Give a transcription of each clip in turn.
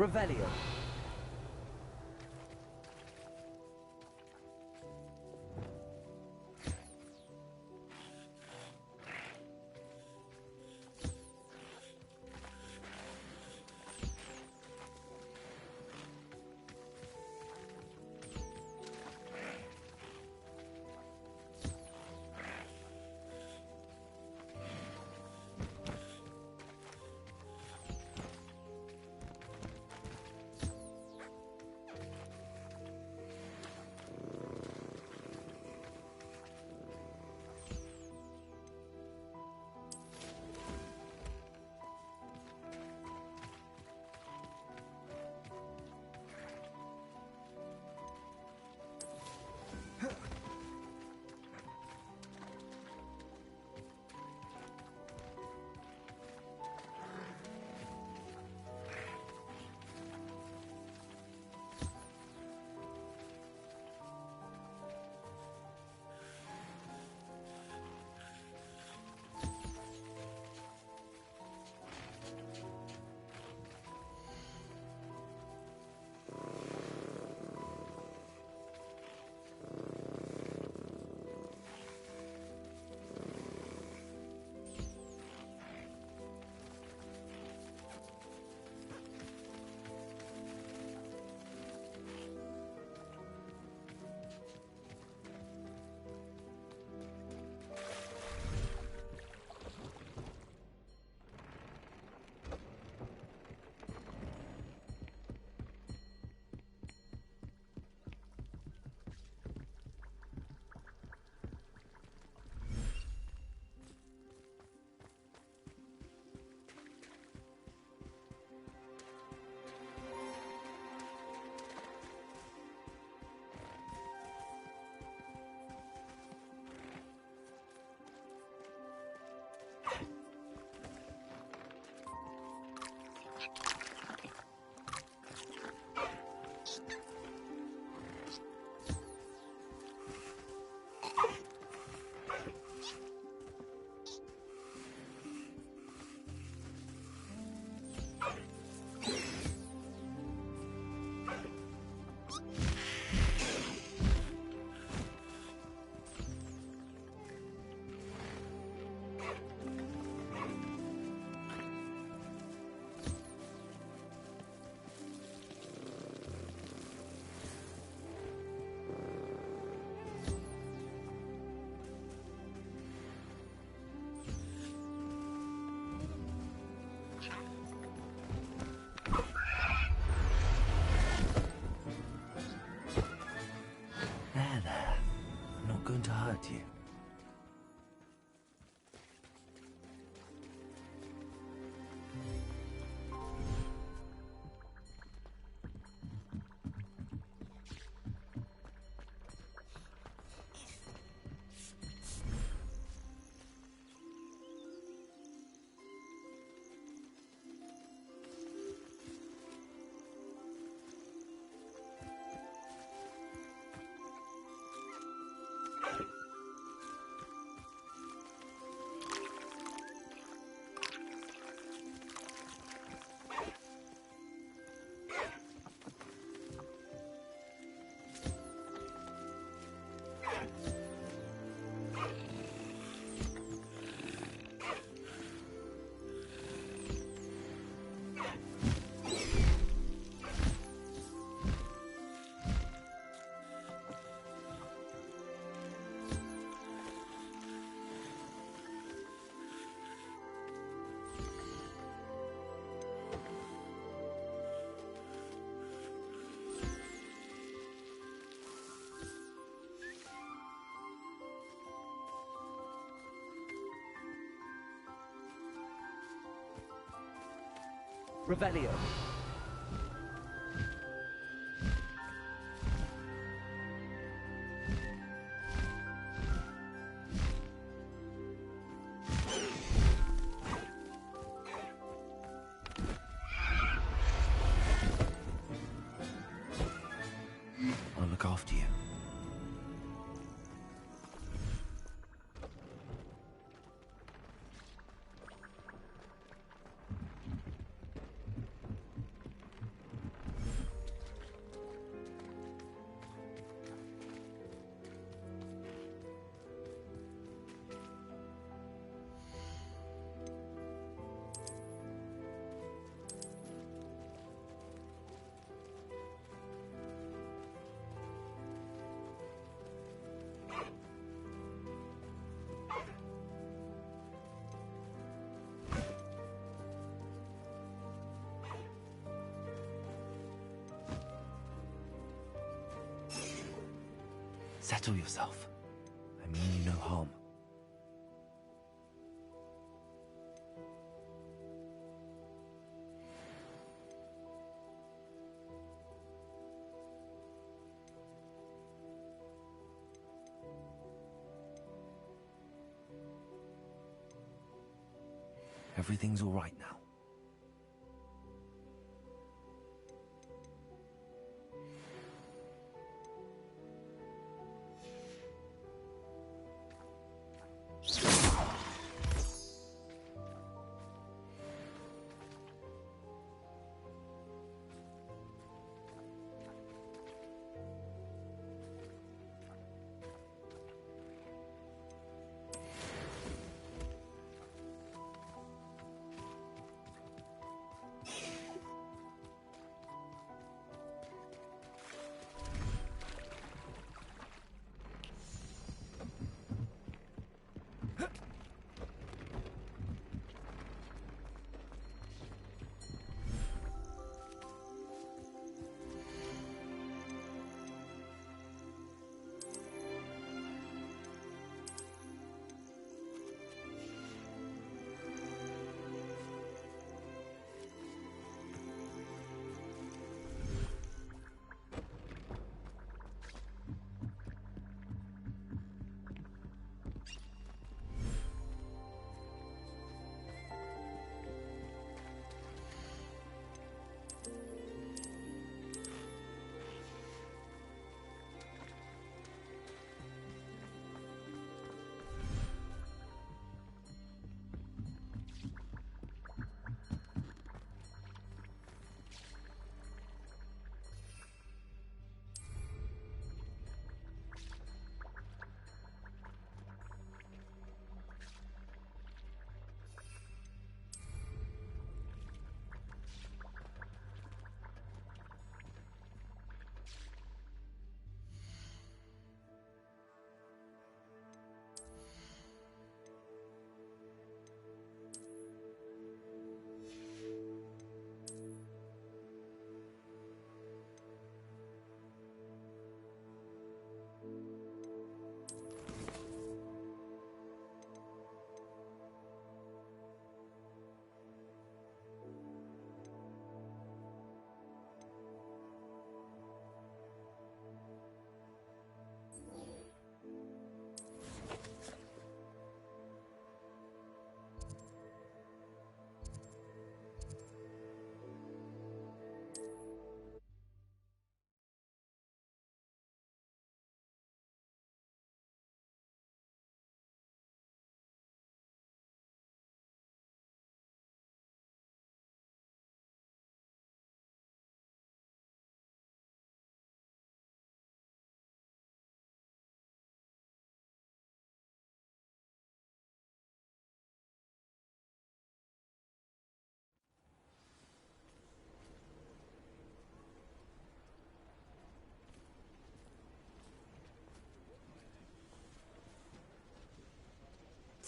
Revelio. Going to hurt you. Revelio. I'll look after you. Settle yourself. I mean you no harm. Everything's all right now.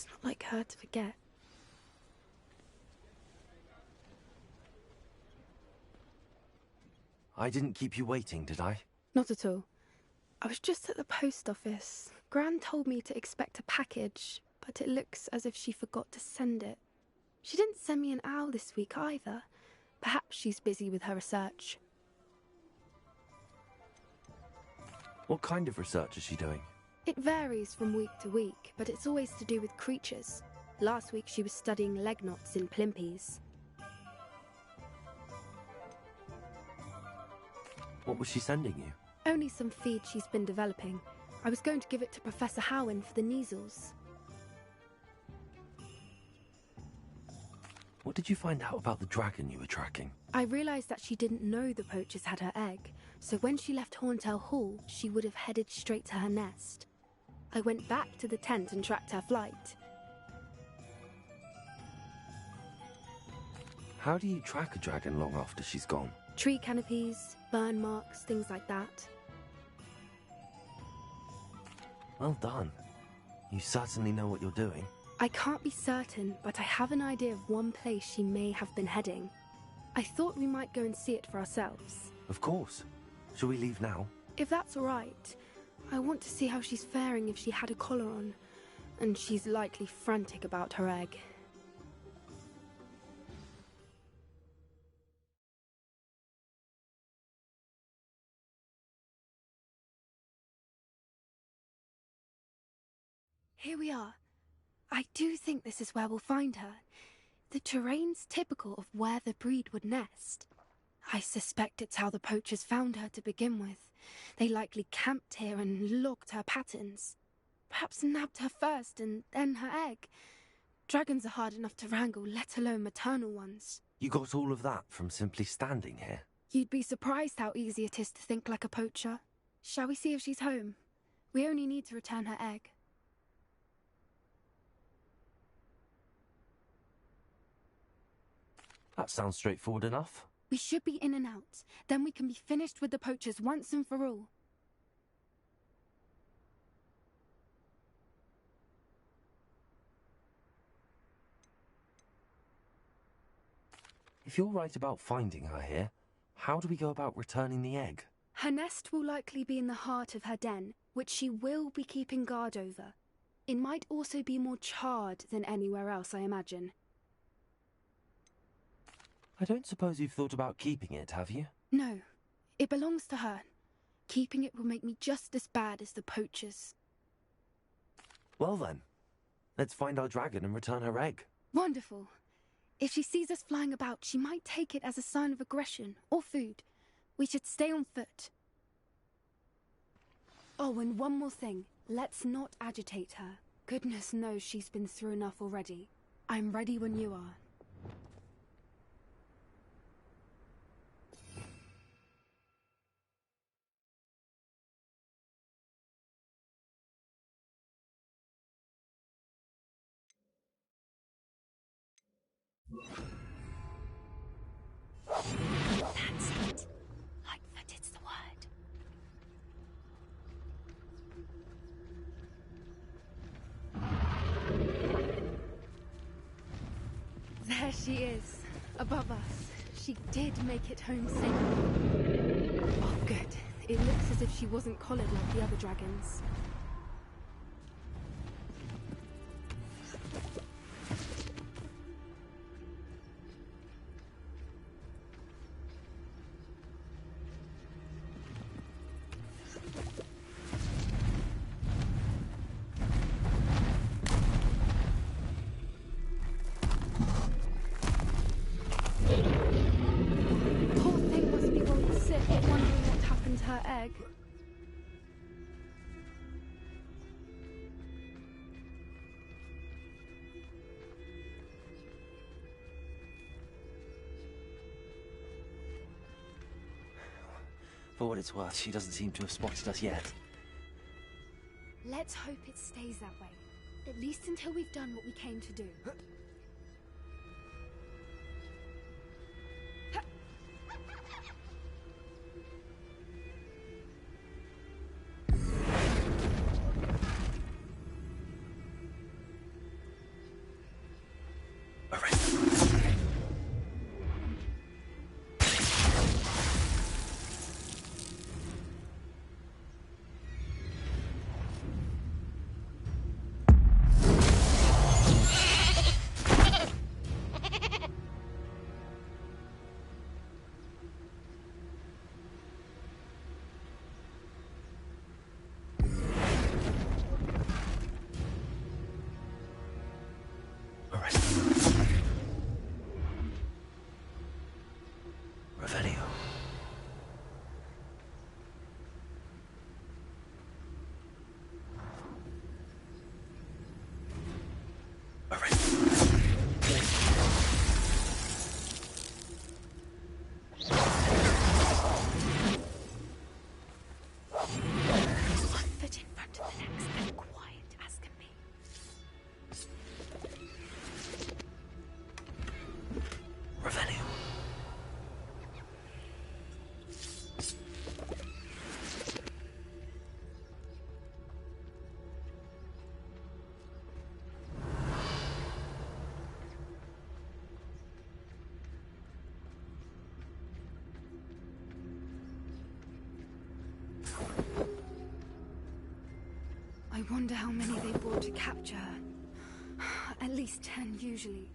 It's not like her to forget. I didn't keep you waiting, did I? Not at all. I was just at the post office. Gran told me to expect a package, but it looks as if she forgot to send it. She didn't send me an owl this week either. Perhaps she's busy with her research. What kind of research is she doing? It varies from week to week, but it's always to do with creatures. Last week she was studying leg knots in plimpies. What was she sending you? Only some feed she's been developing. I was going to give it to Professor Howen for the measles. What did you find out about the dragon you were tracking? I realised that she didn't know the poachers had her egg, so when she left Horntail Hall, she would have headed straight to her nest. I went back to the tent and tracked her flight. How do you track a dragon long after she's gone? Tree canopies, burn marks, things like that. Well done. You certainly know what you're doing. I can't be certain, but I have an idea of one place she may have been heading. I thought we might go and see it for ourselves. Of course. Shall we leave now? If that's all right. I want to see how she's faring if she had a collar on. And she's likely frantic about her egg. Here we are. I do think this is where we'll find her. The terrain's typical of where the breed would nest. I suspect it's how the poachers found her to begin with. They likely camped here and logged her patterns. Perhaps nabbed her first and then her egg. Dragons are hard enough to wrangle, let alone maternal ones. You got all of that from simply standing here? You'd be surprised how easy it is to think like a poacher. Shall we see if she's home? We only need to return her egg. That sounds straightforward enough. We should be in and out. Then we can be finished with the poachers once and for all. If you're right about finding her here, how do we go about returning the egg? Her nest will likely be in the heart of her den, which she will be keeping guard over. It might also be more charred than anywhere else, I imagine. I don't suppose you've thought about keeping it, have you? No, it belongs to her. Keeping it will make me just as bad as the poachers. Well then, let's find our dragon and return her egg. Wonderful. If she sees us flying about, she might take it as a sign of aggression or food. We should stay on foot. Oh, and one more thing. Let's not agitate her. Goodness knows she's been through enough already. I'm ready when you are. That's it. Lightfooted's the word. There she is, above us. She did make it home safely. Oh, good. It looks as if she wasn't collared like the other dragons. Egg. For what it's worth, she doesn't seem to have spotted us yet. Let's hope it stays that way. At least until we've done what we came to do. wonder how many they brought to capture her. At least 10 usually.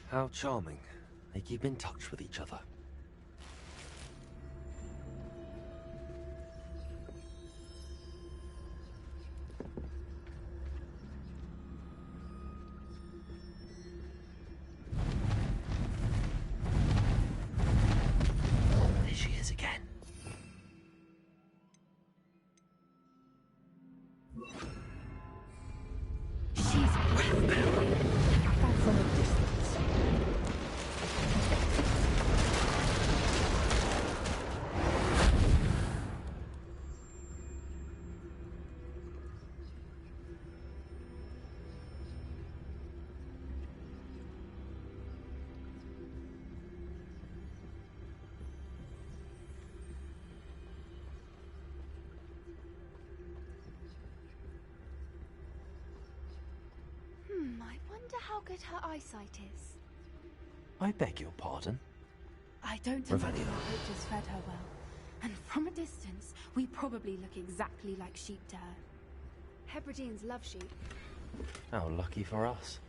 How charming. They keep in touch with each other. There she is again. She's breathtaking. From a distance. I wonder how good her eyesight is. I beg your pardon? I don't Revelio. imagine the poachers fed her well. And from a distance, we probably look exactly like sheep to her. Hebrideans love sheep. How lucky for us.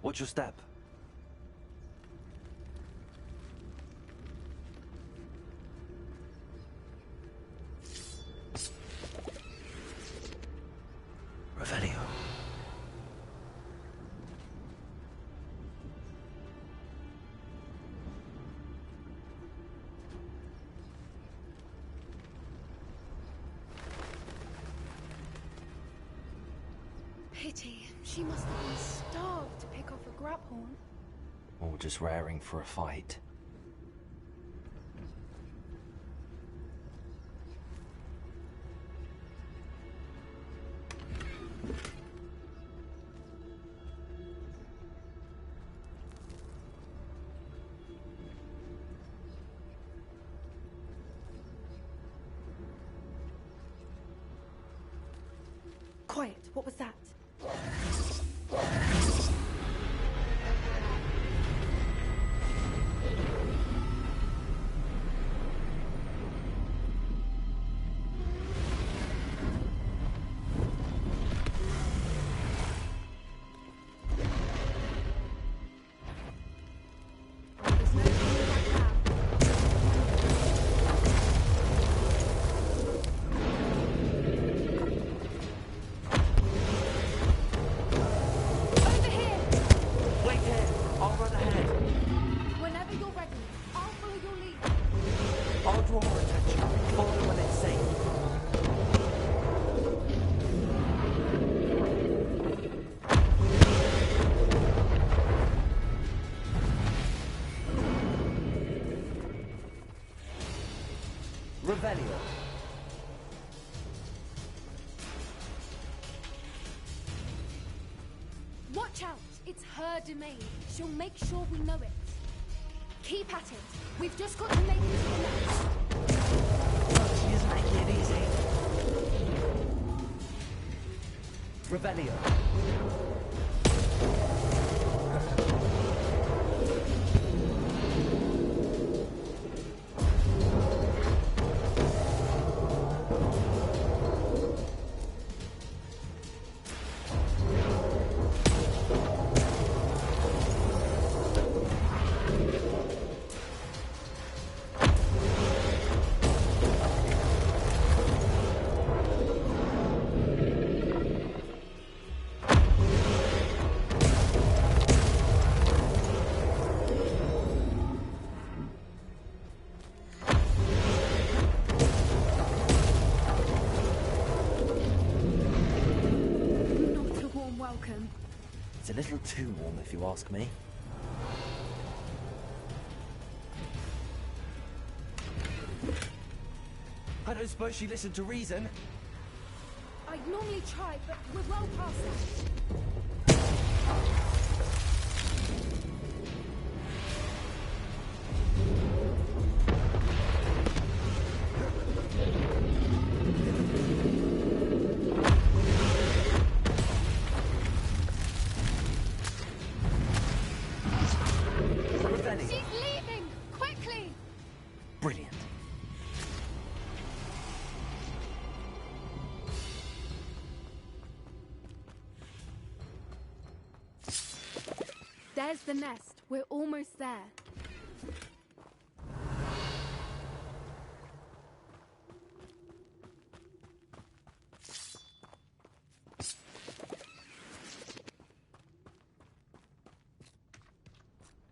Watch your step. Revelio. Pity. She must have been starved to pick off a grabhorn. Or just raring for a fight. Quiet. What was that? There's no turning back now. Over here! Wait here! I'll run ahead. Whenever you're ready, I'll follow your lead. I'll draw more attention. Follow when it's safe. Revelio. Watch out! It's her domain. She'll make sure we know it. Keep at it. We've just got to make it to the next. She isn't making it easy. Revelio. It's a little too warm, if you ask me. I don't suppose she listened to reason. I'd normally try, but we're well past that. She's leaving! Quickly! Brilliant. There's the nest. We're almost there.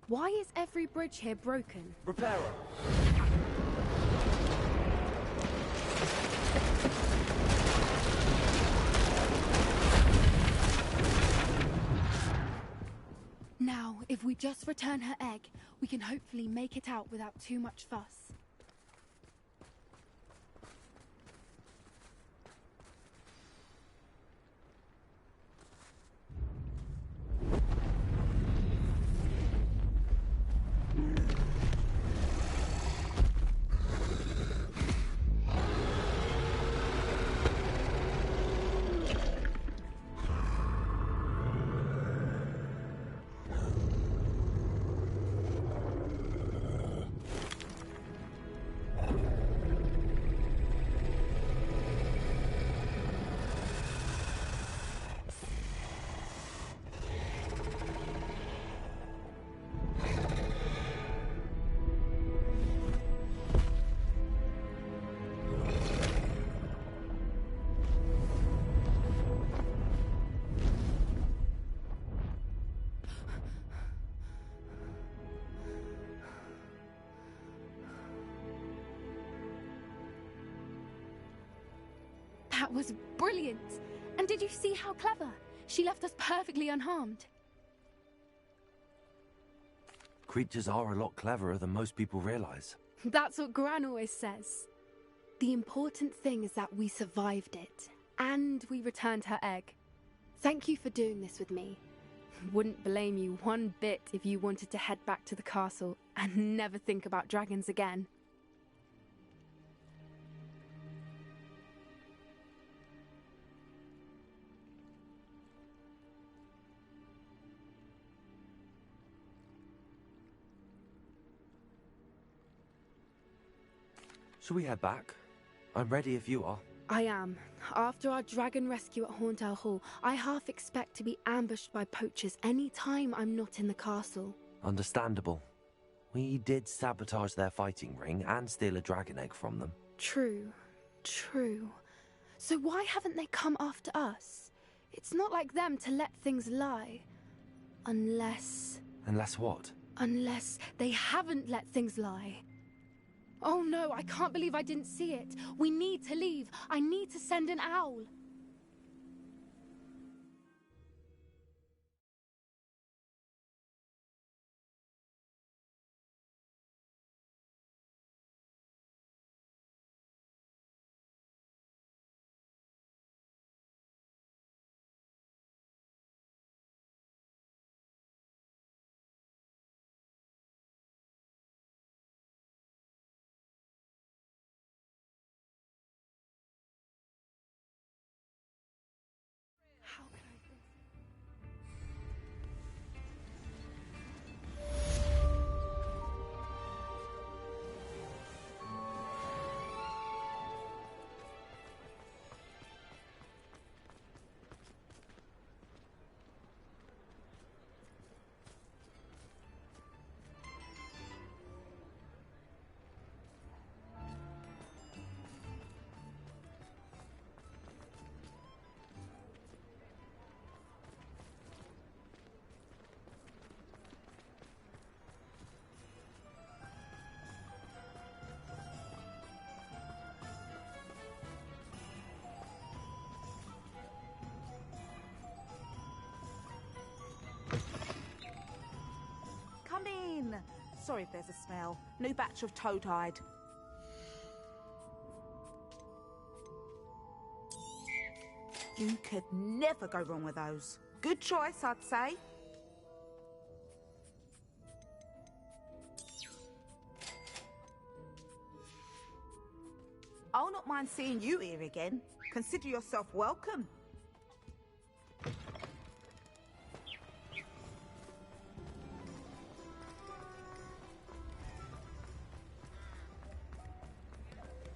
Why is every bridge here broken? Repair her. Now, if we just return her egg, we can hopefully make it out without too much fuss. That was brilliant! And did you see how clever? She left us perfectly unharmed. Creatures are a lot cleverer than most people realize. That's what Gran always says. The important thing is that we survived it, and we returned her egg. Thank you for doing this with me. Wouldn't blame you one bit if you wanted to head back to the castle and never think about dragons again. Shall we head back? I'm ready if you are. I am. After our dragon rescue at Hauntel Hall, I half expect to be ambushed by poachers any time I'm not in the castle. Understandable. We did sabotage their fighting ring and steal a dragon egg from them. True. So why haven't they come after us? It's not like them to let things lie. Unless what? Unless they haven't let things lie. Oh no, I can't believe I didn't see it. We need to leave. I need to send an owl. Sorry if there's a smell. New batch of toad hide. You could never go wrong with those. Good choice, I'd say. I'll not mind seeing you here again. Consider yourself welcome.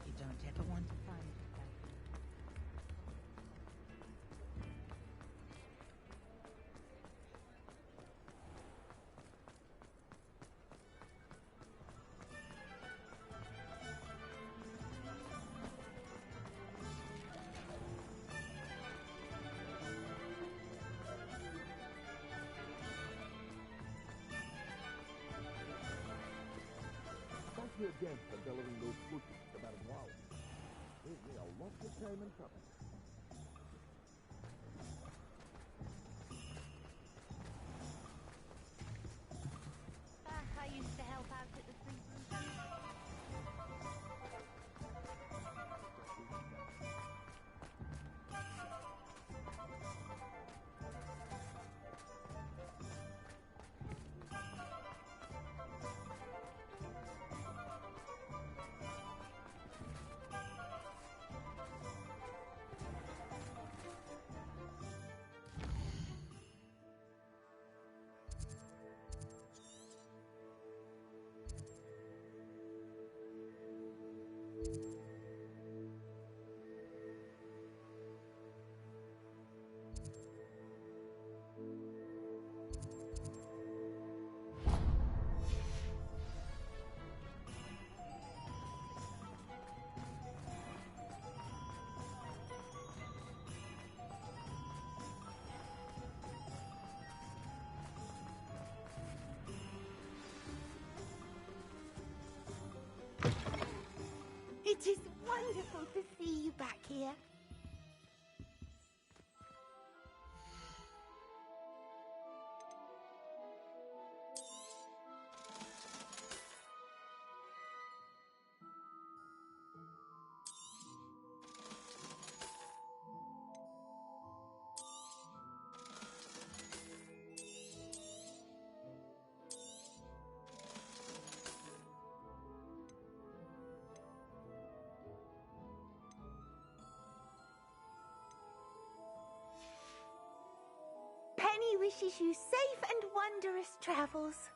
You don't ever want to find it. Thank you again for delivering those cookies to Madam Wow. Gave me a lot of time and trouble. I used to help out at the free room. It is wonderful to see you back here. Penny wishes you safe and wondrous travels.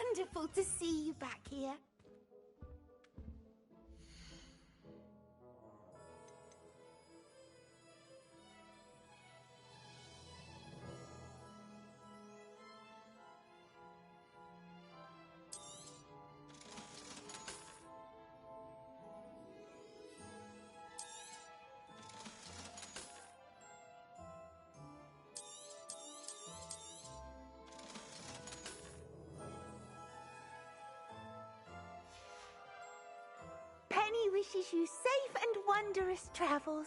wonderful to see you back here. Penny wishes you safe and wondrous travels.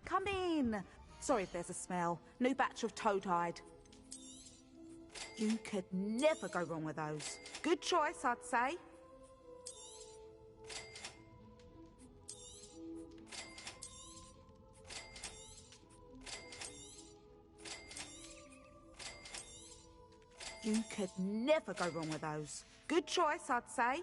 Come in. Sorry if there's a smell. New batch of toad-hide. You could never go wrong with those. Good choice, I'd say. You could never go wrong with those. Good choice, I'd say.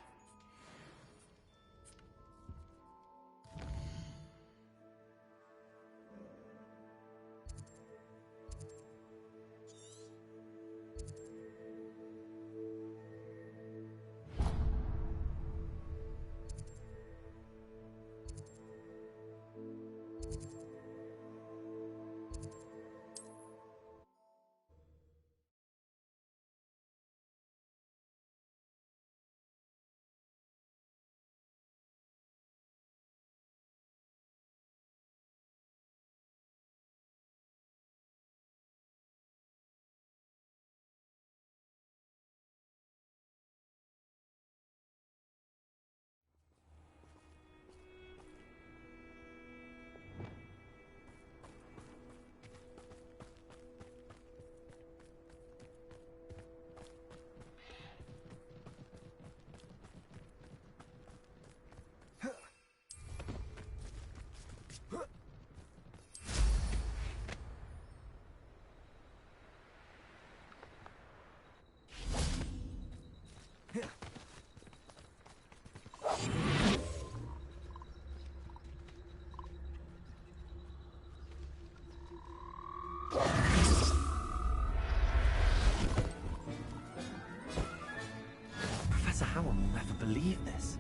Professor Howell will never believe this.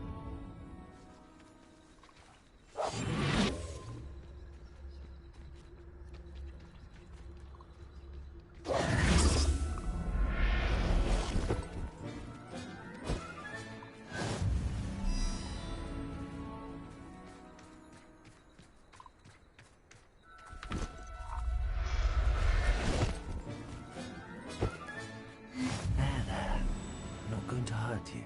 There. Not going to hurt you.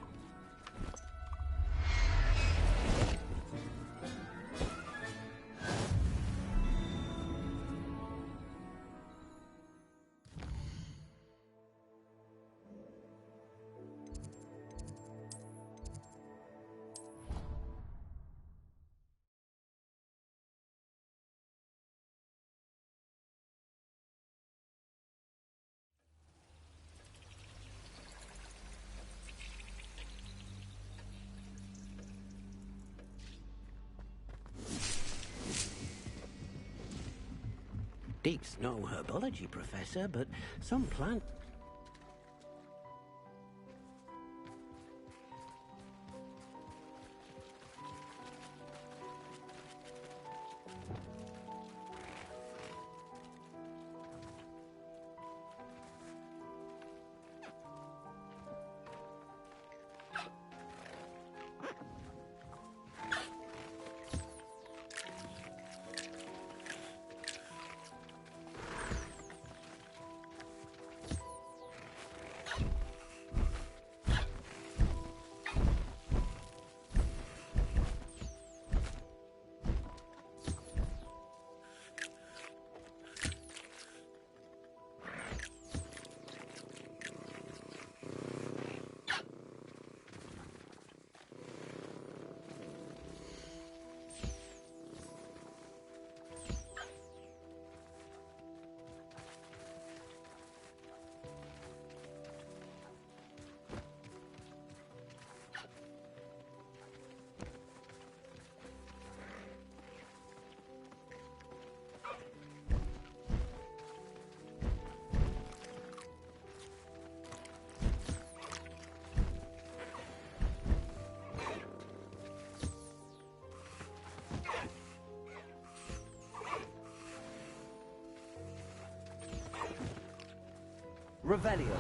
Pete's no herbology professor, but some plant... Revelio.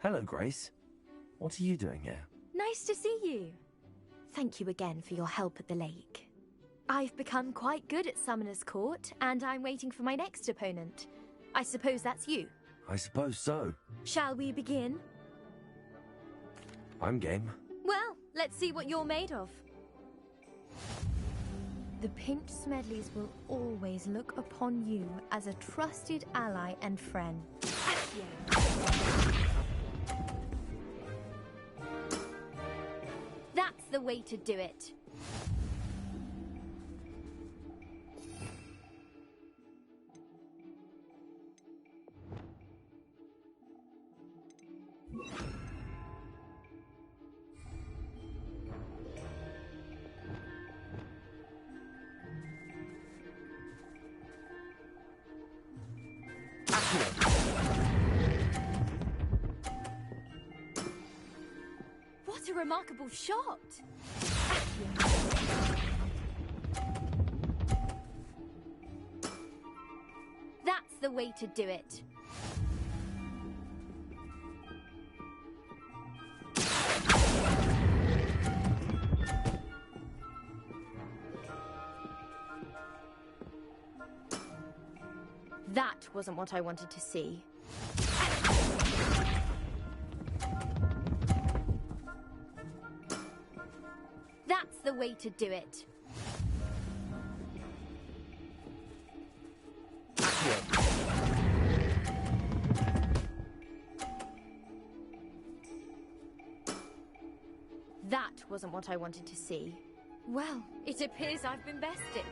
Hello, Grace. What are you doing here? Nice to see you. Thank you again for your help at the lake. I've become quite good at Summoner's Court, and I'm waiting for my next opponent. I suppose that's you. I suppose so. Shall we begin? I'm game. Well, let's see what you're made of. The Pinched Smedleys will always look upon you as a trusted ally and friend. That's the way to do it. What a remarkable shot! That's the way to do it. That wasn't what I wanted to see. That's the way to do it. That wasn't what I wanted to see. Well, it appears I've been bested.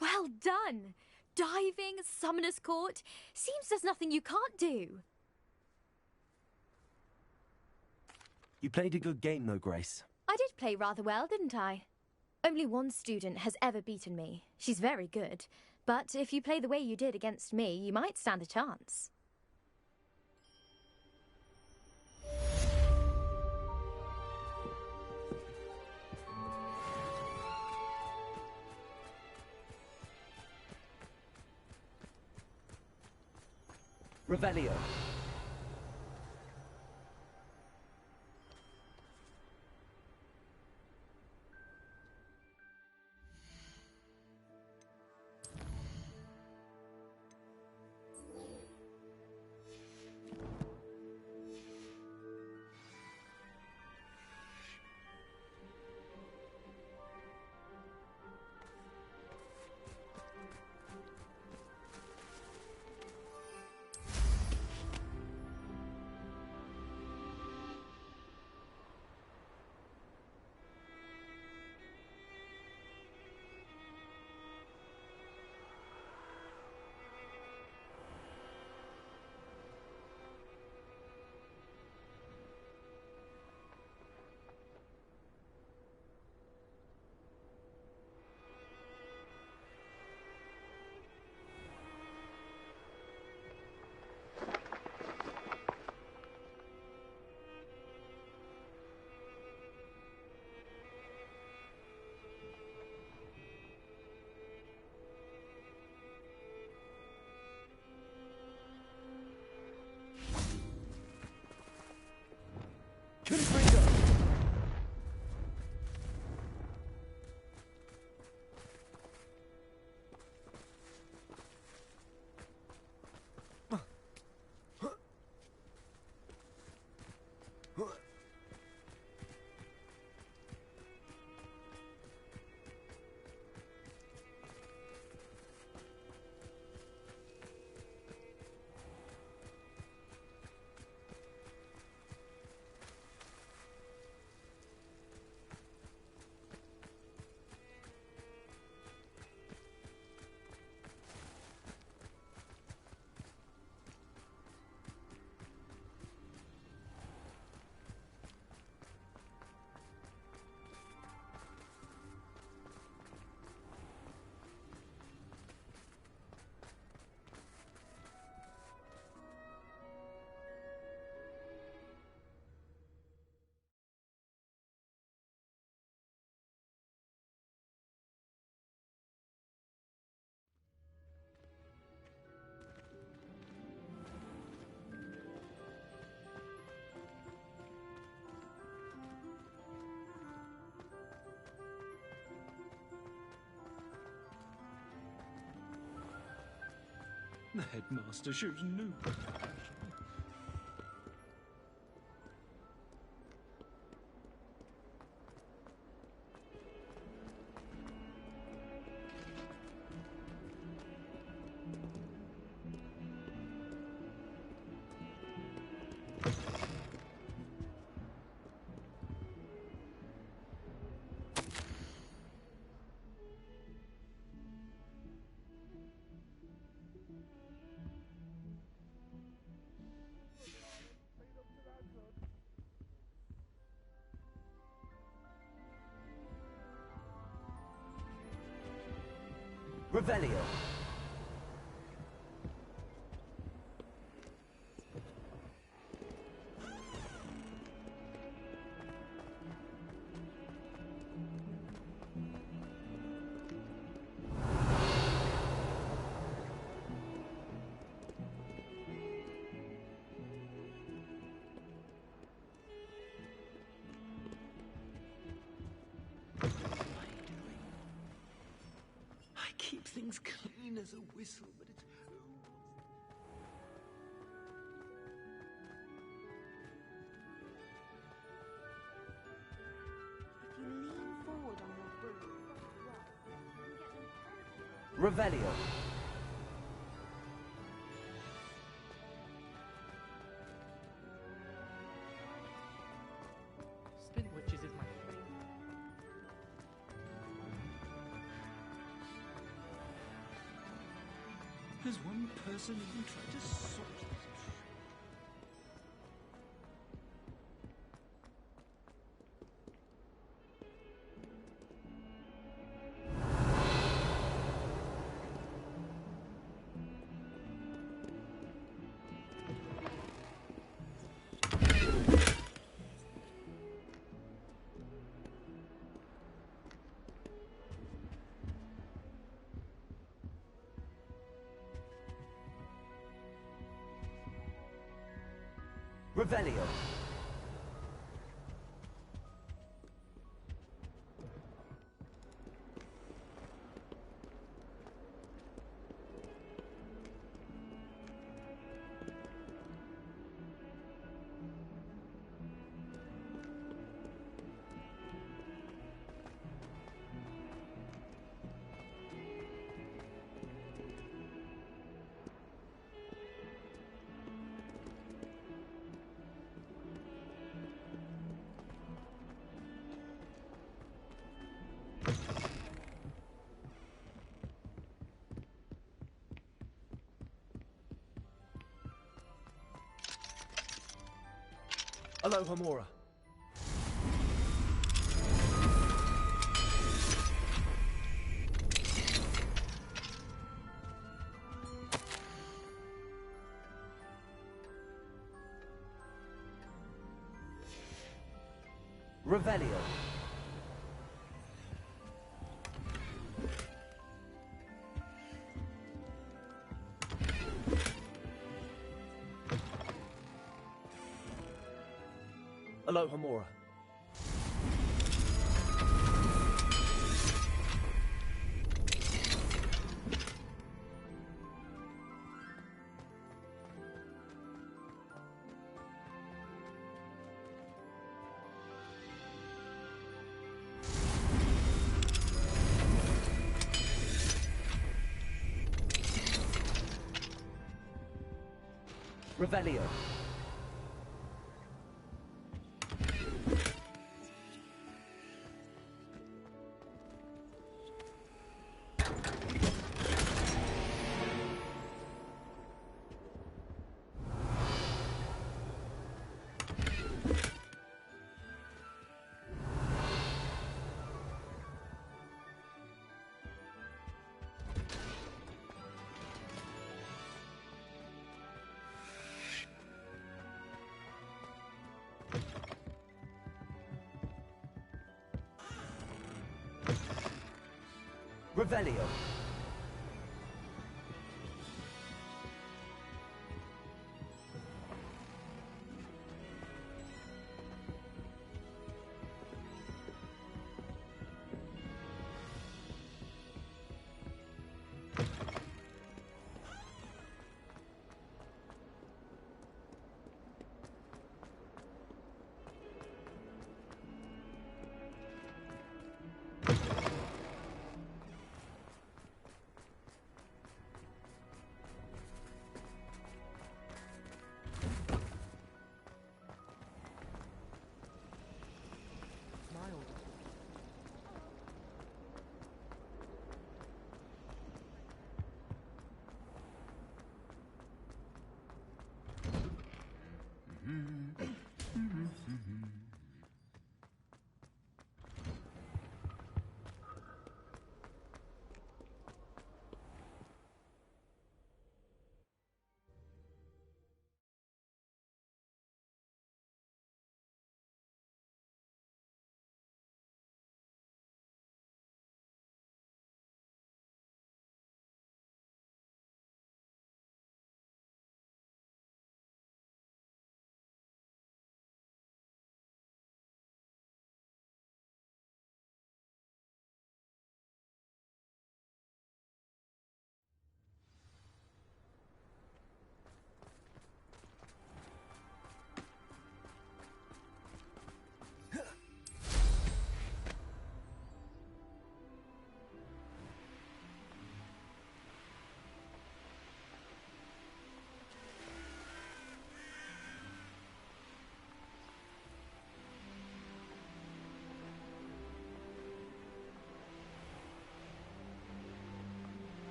Well done! Diving, Summoner's Court. Seems there's nothing you can't do. You played a good game, though, Grace. I did play rather well, didn't I? Only one student has ever beaten me. She's very good. But if you play the way you did against me, you might stand a chance. Revelio. The headmaster shows no compassion. Revelio. Keep things clean as a whistle, but it's... If you lean forward on your broom, Revelio. Spin witches is my favorite. Has one person even tried to sort this? Revelio. Aloha Mora. Revelio. Aloha Mora. Revelio. Revelio.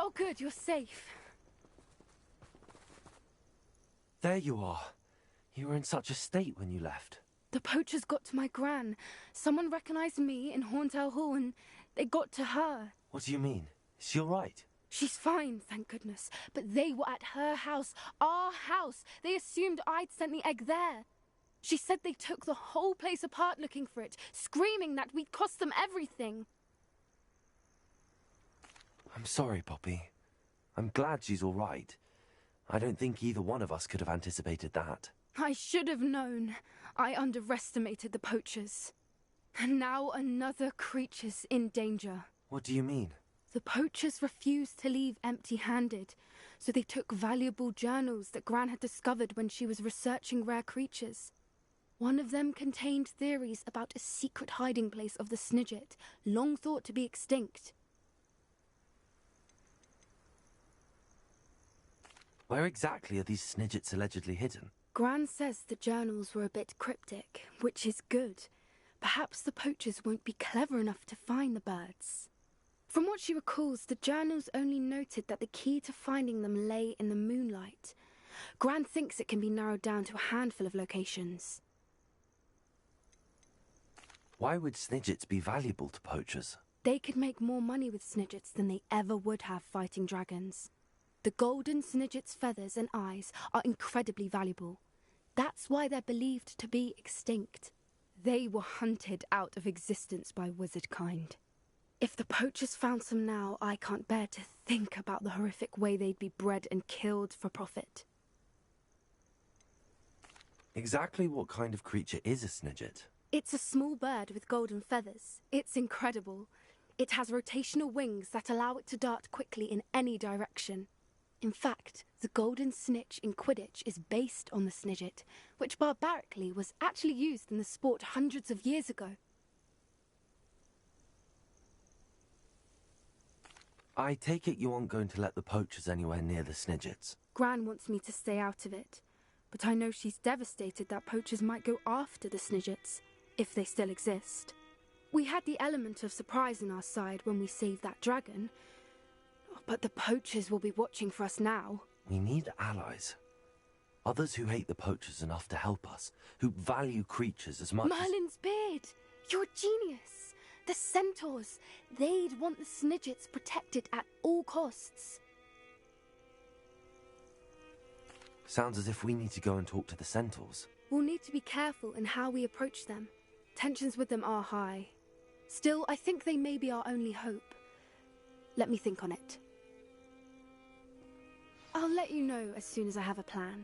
Oh, good, you're safe. There you are. You were in such a state when you left. The poachers got to my gran. Someone recognized me in Horntail Hall and they got to her. What do you mean? Is she all right? She's fine, thank goodness. But they were at her house, our house. They assumed I'd sent the egg there. She said they took the whole place apart looking for it, screaming that we'd cost them everything. I'm sorry, Poppy. I'm glad she's all right. I don't think either one of us could have anticipated that. I should have known. I underestimated the poachers. And now another creature's in danger. What do you mean? The poachers refused to leave empty-handed, so they took valuable journals that Gran had discovered when she was researching rare creatures. One of them contained theories about a secret hiding place of the Snidget, long thought to be extinct. Where exactly are these Snidgets allegedly hidden? Gran says the journals were a bit cryptic, which is good. Perhaps the poachers won't be clever enough to find the birds. From what she recalls, the journals only noted that the key to finding them lay in the moonlight. Gran thinks it can be narrowed down to a handful of locations. Why would Snidgets be valuable to poachers? They could make more money with Snidgets than they ever would have fighting dragons. The golden Snidget's feathers and eyes are incredibly valuable. That's why they're believed to be extinct. They were hunted out of existence by wizard kind. If the poachers found some now, I can't bear to think about the horrific way they'd be bred and killed for profit. Exactly what kind of creature is a Snidget? It's a small bird with golden feathers. It's incredible. It has rotational wings that allow it to dart quickly in any direction. In fact, the golden snitch in Quidditch is based on the Snidget, which barbarically was actually used in the sport hundreds of years ago. I take it you aren't going to let the poachers anywhere near the Snidgets. Gran wants me to stay out of it, but I know she's devastated that poachers might go after the Snidgets, if they still exist. We had the element of surprise on our side when we saved that dragon, but the poachers will be watching for us now. We need allies. Others who hate the poachers enough to help us, who value creatures as much Merlin's beard! You're a genius! The centaurs! They'd want the Snidgets protected at all costs. Sounds as if we need to go and talk to the centaurs. We'll need to be careful in how we approach them. Tensions with them are high. Still, I think they may be our only hope. Let me think on it. I'll let you know as soon as I have a plan.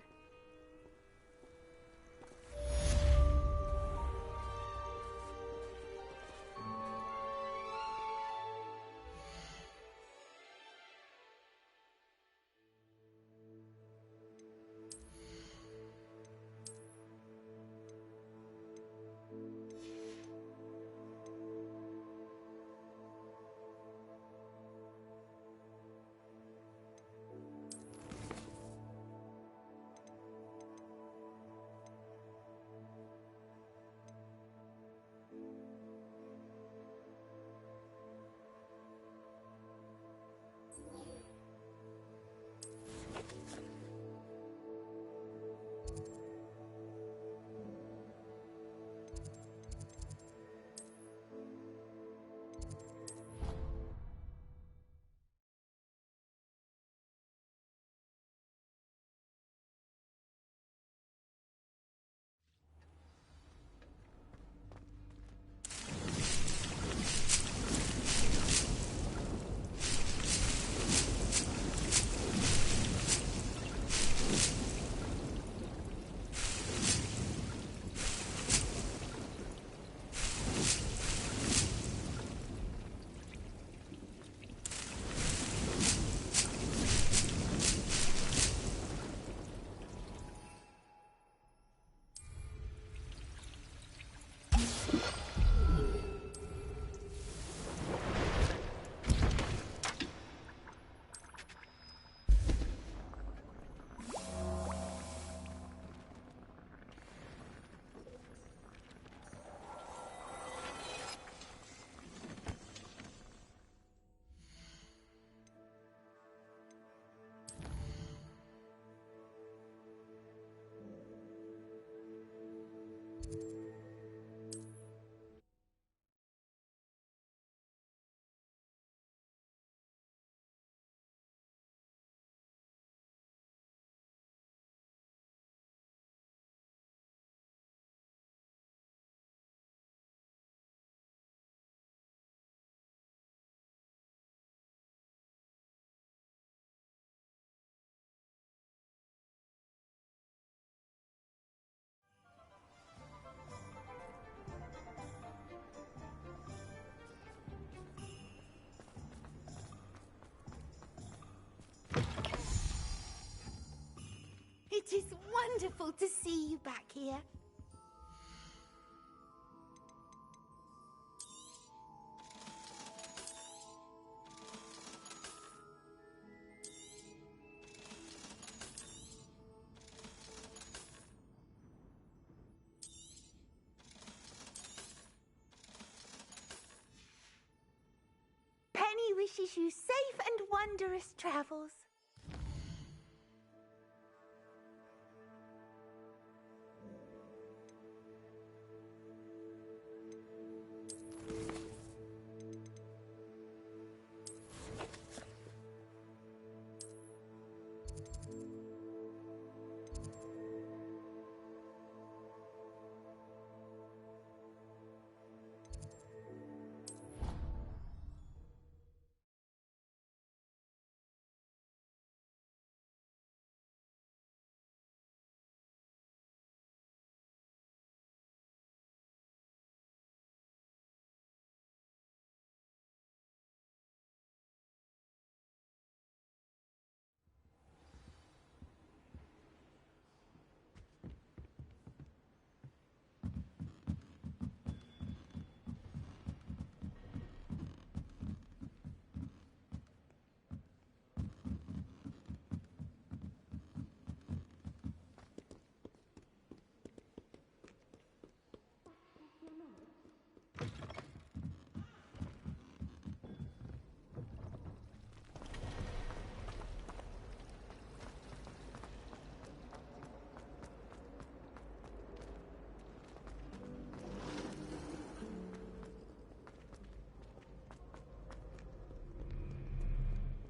wonderful to see you back here. Penny wishes you safe and wondrous travels.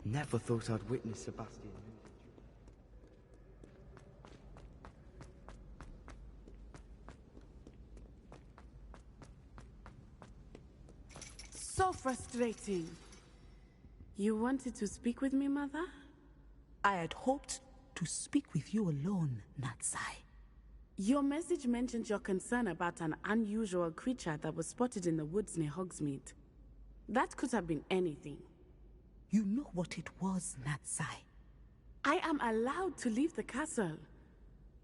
Never thought I'd witness Sebastian. So frustrating. You wanted to speak with me, Mother? I had hoped to speak with you alone, Natsai. Your message mentioned your concern about an unusual creature that was spotted in the woods near Hogsmeade. That could have been anything. You know what it was, Natsai. I am allowed to leave the castle.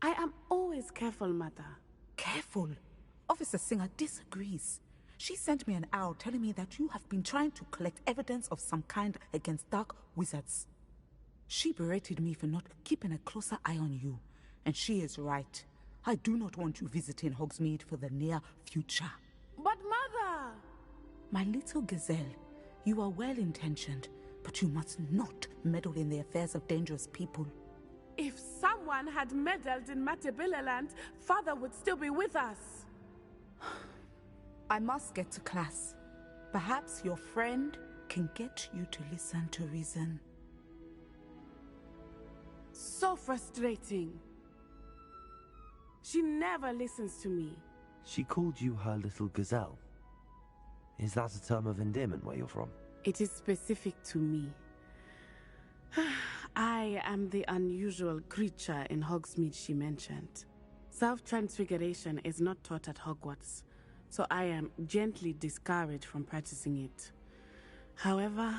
I am always careful, Mother. Careful? Officer Singer disagrees. She sent me an owl telling me that you have been trying to collect evidence of some kind against dark wizards. She berated me for not keeping a closer eye on you, and she is right. I do not want you visiting Hogsmeade for the near future. But Mother! My little gazelle, you are well-intentioned, but you must not meddle in the affairs of dangerous people. If someone had meddled in Matabeleland, Father would still be with us. I must get to class. Perhaps your friend can get you to listen to reason. So frustrating. She never listens to me. She called you her little gazelle. Is that a term of endearment where you're from? It is specific to me. I am the unusual creature in Hogsmeade she mentioned. Self-transfiguration is not taught at Hogwarts, so I am gently discouraged from practicing it. However,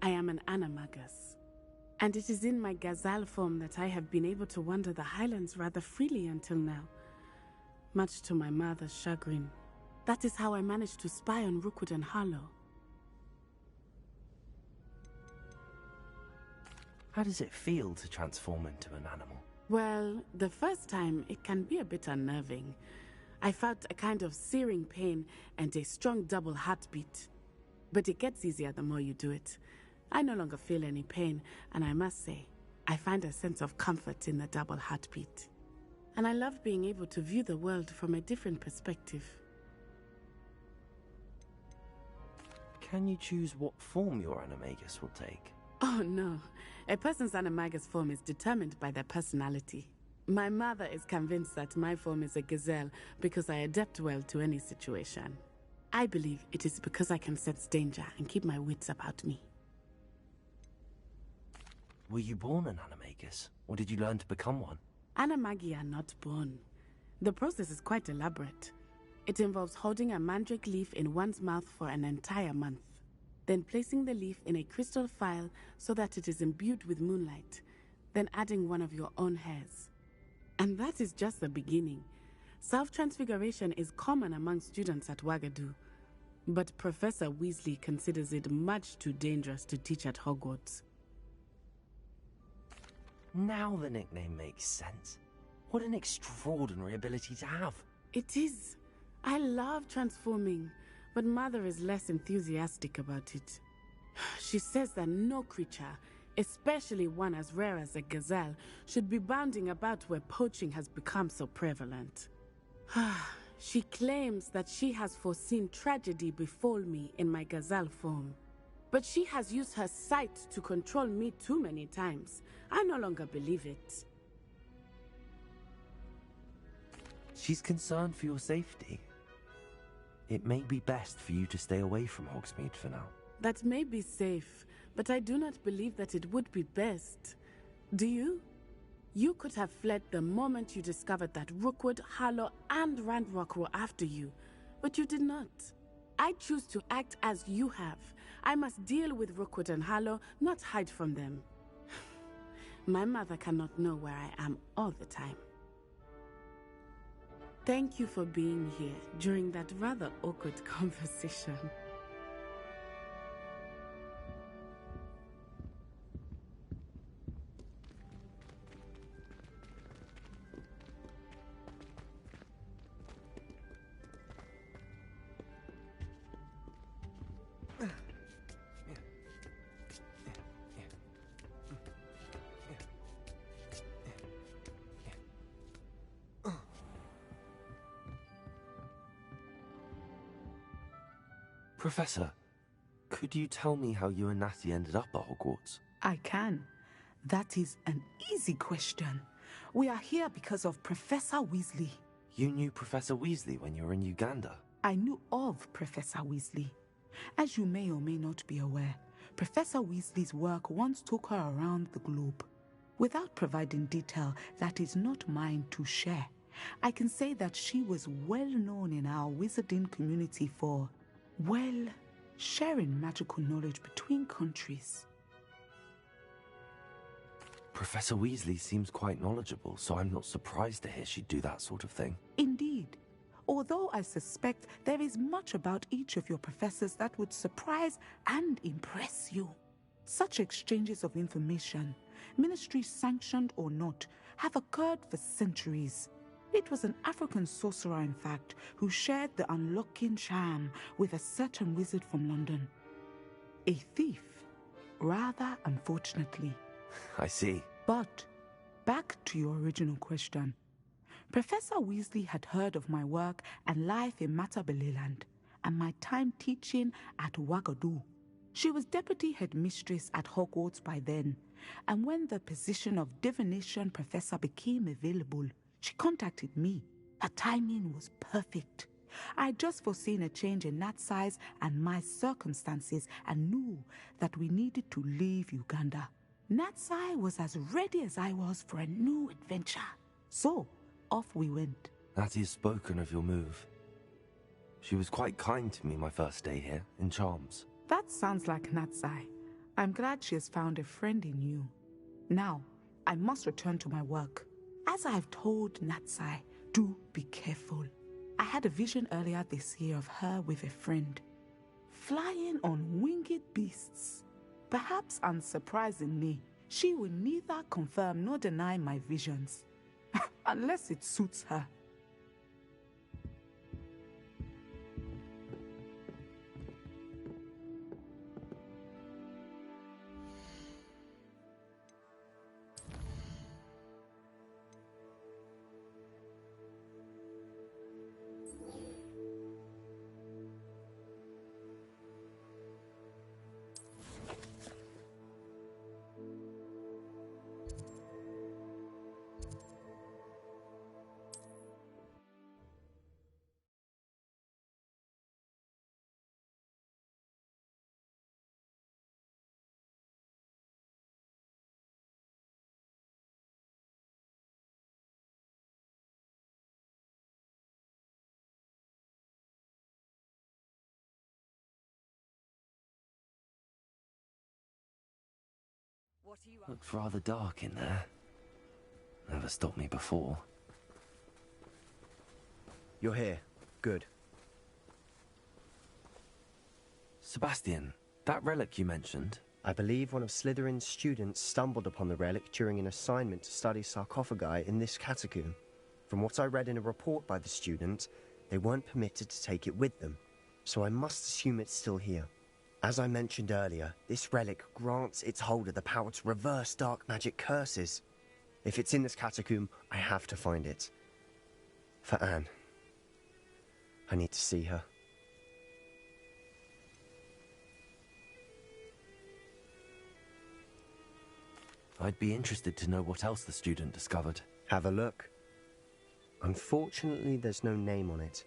I am an animagus, and it is in my gazelle form that I have been able to wander the Highlands rather freely until now, much to my mother's chagrin. That is how I managed to spy on Rookwood and Harlow. How does it feel to transform into an animal? Well, the first time it can be a bit unnerving. I felt a kind of searing pain and a strong double heartbeat. But it gets easier the more you do it. I no longer feel any pain, and I must say, I find a sense of comfort in the double heartbeat. And I love being able to view the world from a different perspective. Can you choose what form your animagus will take? Oh no, a person's animagus form is determined by their personality. My mother is convinced that my form is a gazelle because I adapt well to any situation. I believe it is because I can sense danger and keep my wits about me. Were you born an animagus, or did you learn to become one? Animagi are not born. The process is quite elaborate. It involves holding a mandrake leaf in one's mouth for an entire month, then placing the leaf in a crystal phial so that it is imbued with moonlight, then adding one of your own hairs. And that is just the beginning. Self-transfiguration is common among students at Wagadu, but Professor Weasley considers it much too dangerous to teach at Hogwarts. Now the nickname makes sense. What an extraordinary ability to have. It is. I love transforming, but Mother is less enthusiastic about it. She says that no creature, especially one as rare as a gazelle, should be bounding about where poaching has become so prevalent. She claims that she has foreseen tragedy befall me in my gazelle form. But she has used her sight to control me too many times. I no longer believe it. She's concerned for your safety. It may be best for you to stay away from Hogsmeade for now. That may be safe, but I do not believe that it would be best. Do you? You could have fled the moment you discovered that Rookwood, Harlow, and Ranrock were after you, but you did not. I choose to act as you have. I must deal with Rookwood and Harlow, not hide from them. My mother cannot know where I am all the time. Thank you for being here during that rather awkward conversation. Professor, could you tell me how you and Natty ended up at Hogwarts? I can. That is an easy question. We are here because of Professor Weasley. You knew Professor Weasley when you were in Uganda? I knew of Professor Weasley. As you may or may not be aware, Professor Weasley's work once took her around the globe. Without providing detail that is not mine to share, I can say that she was well known in our wizarding community for, well, sharing magical knowledge between countries. Professor Weasley seems quite knowledgeable, so I'm not surprised to hear she'd do that sort of thing. Indeed. Although I suspect there is much about each of your professors that would surprise and impress you. Such exchanges of information, ministry sanctioned or not, have occurred for centuries. It was an African sorcerer, in fact, who shared the unlocking charm with a certain wizard from London. A thief, rather unfortunately. I see. But, back to your original question. Professor Weasley had heard of my work and life in Matabeleland, and my time teaching at Wagadu. She was deputy headmistress at Hogwarts by then, and when the position of divination professor became available, she contacted me. Her timing was perfect. I had just foreseen a change in Nat's size and my circumstances and knew that we needed to leave Uganda. Natsai was as ready as I was for a new adventure. So, off we went. Natty has spoken of your move. She was quite kind to me my first day here, in Charms. That sounds like Natsai. I'm glad she has found a friend in you. Now, I must return to my work. As I've told Natsai, do be careful. I had a vision earlier this year of her with a friend, flying on winged beasts. Perhaps unsurprisingly, she will neither confirm nor deny my visions, unless it suits her. Looked rather dark in there. Never stopped me before. You're here. Good. Sebastian, that relic you mentioned... I believe one of Slytherin's students stumbled upon the relic during an assignment to study sarcophagi in this catacomb. From what I read in a report by the student, they weren't permitted to take it with them, so I must assume it's still here. As I mentioned earlier, this relic grants its holder the power to reverse dark magic curses. If it's in this catacomb, I have to find it. For Anne. I need to see her. I'd be interested to know what else the student discovered. Have a look. Unfortunately, there's no name on it,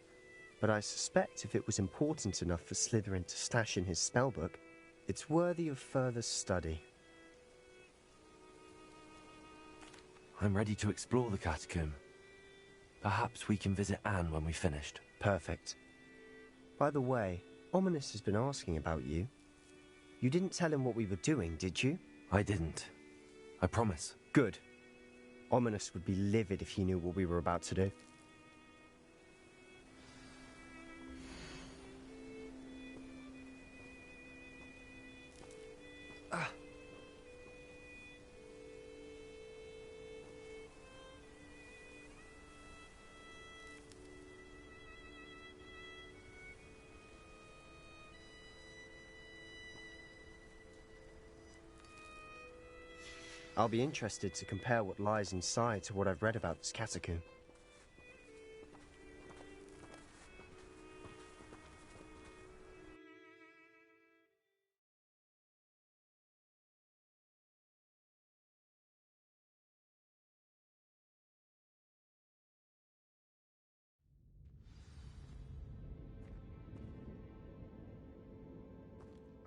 but I suspect if it was important enough for Slytherin to stash in his spellbook, it's worthy of further study. I'm ready to explore the catacomb. Perhaps we can visit Anne when we've finished. Perfect. By the way, Ominous has been asking about you. You didn't tell him what we were doing, did you? I didn't. I promise. Good. Ominous would be livid if he knew what we were about to do. I'll be interested to compare what lies inside to what I've read about this catacomb.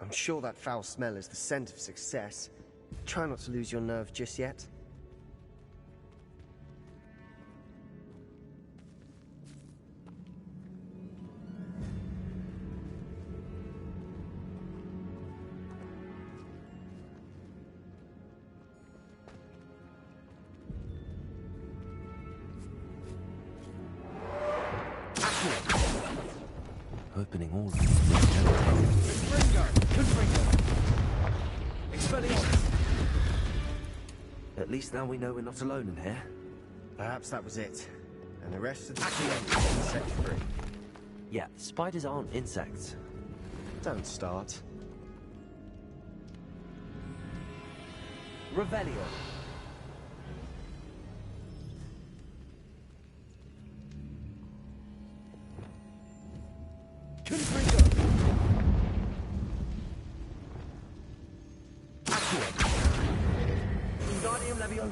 I'm sure that foul smell is the scent of success. Try not to lose your nerve just yet. Opening all of these. At least now we know we're not alone in here. Perhaps that was it. And the rest of the team is insect-free. Yeah, spiders aren't insects. Don't start. Revelio.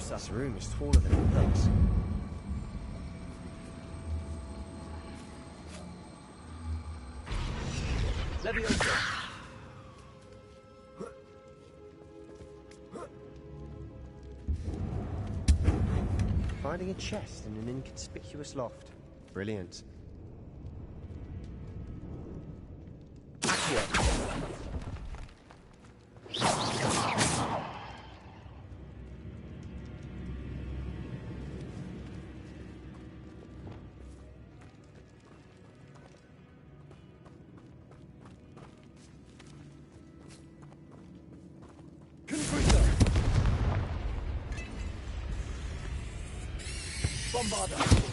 This room is taller than it looks. Leviosa. Finding a chest in an inconspicuous loft. Brilliant. Bombarda.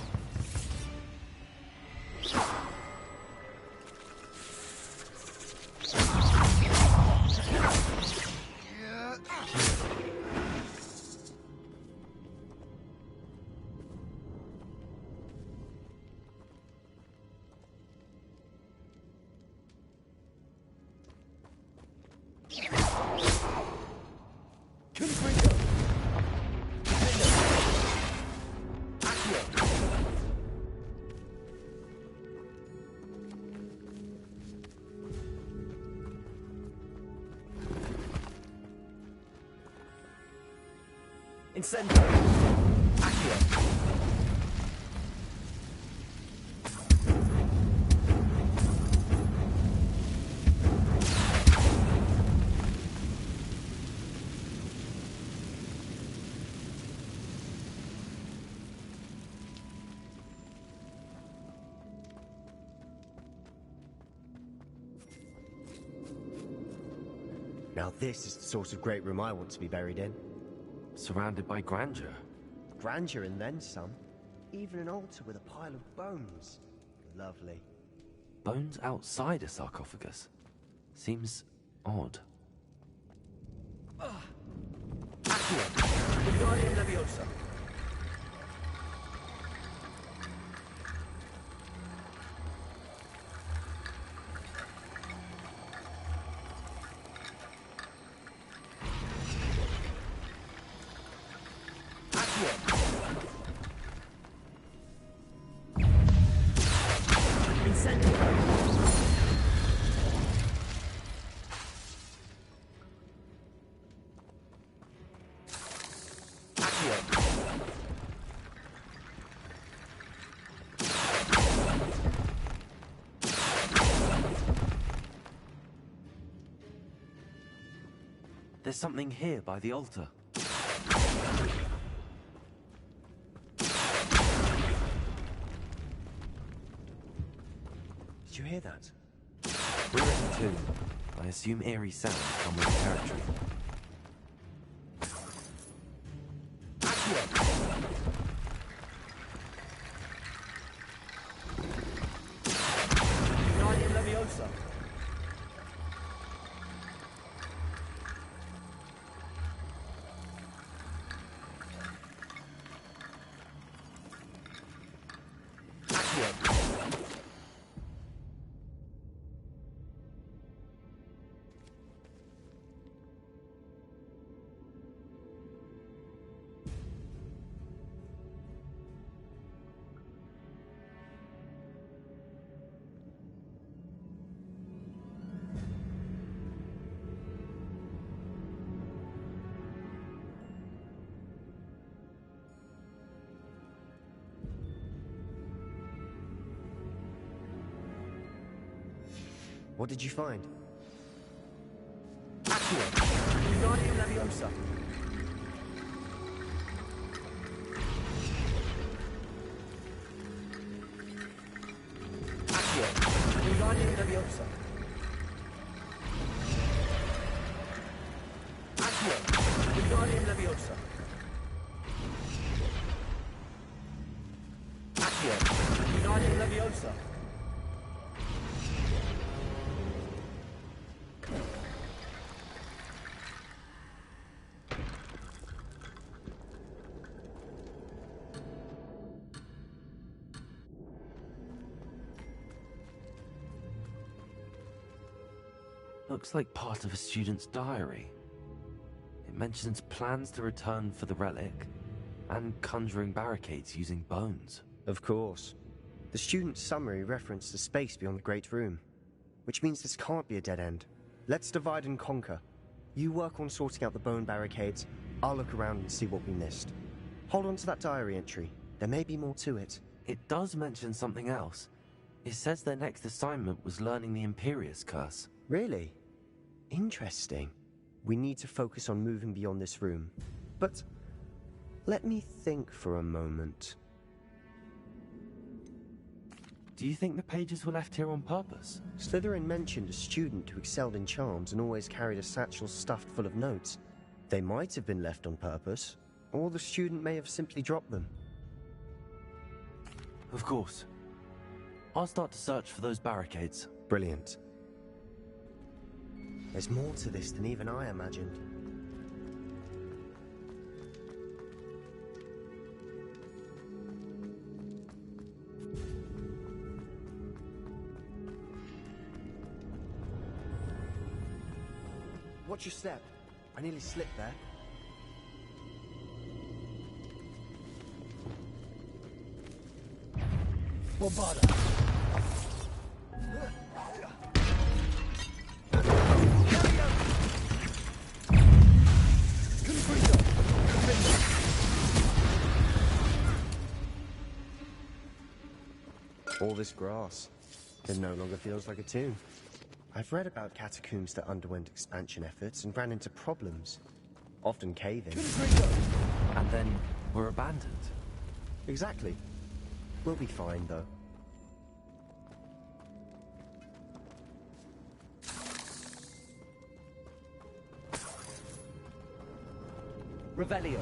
Incendio. Accio. Now this is the sort of great room I want to be buried in. Surrounded by grandeur. Grandeur and then some. Even an altar with a pile of bones. Lovely. Bones outside a sarcophagus? Seems odd. Accio! Wingardium Leviosa! There's something here by the altar. Did you hear that? We're in a tomb. I assume eerie sounds come with the territory. Wingardium Leviosa! What did you find? Accio! Wingardium Leviosa! Accio! Wingardium Leviosa! Accio! Wingardium Leviosa! Accio! Wingardium Leviosa! Looks like part of a student's diary. It mentions plans to return for the relic and conjuring barricades using bones. Of course. The student's summary referenced the space beyond the Great Room, which means this can't be a dead end. Let's divide and conquer. You work on sorting out the bone barricades, I'll look around and see what we missed. Hold on to that diary entry. There may be more to it. It does mention something else. It says their next assignment was learning the Imperius Curse. Really? Interesting. We need to focus on moving beyond this room. But let me think for a moment. Do you think the pages were left here on purpose? Slytherin mentioned a student who excelled in charms and always carried a satchel stuffed full of notes. They might have been left on purpose, or the student may have simply dropped them. Of course. I'll start to search for those barricades. Brilliant. There's more to this than even I imagined. Watch your step. I nearly slipped there. Bobada! All this grass. It no longer feels like a tomb. I've read about catacombs that underwent expansion efforts and ran into problems. Often cave-in. And then were abandoned. Exactly. We'll be fine, though. Revelio.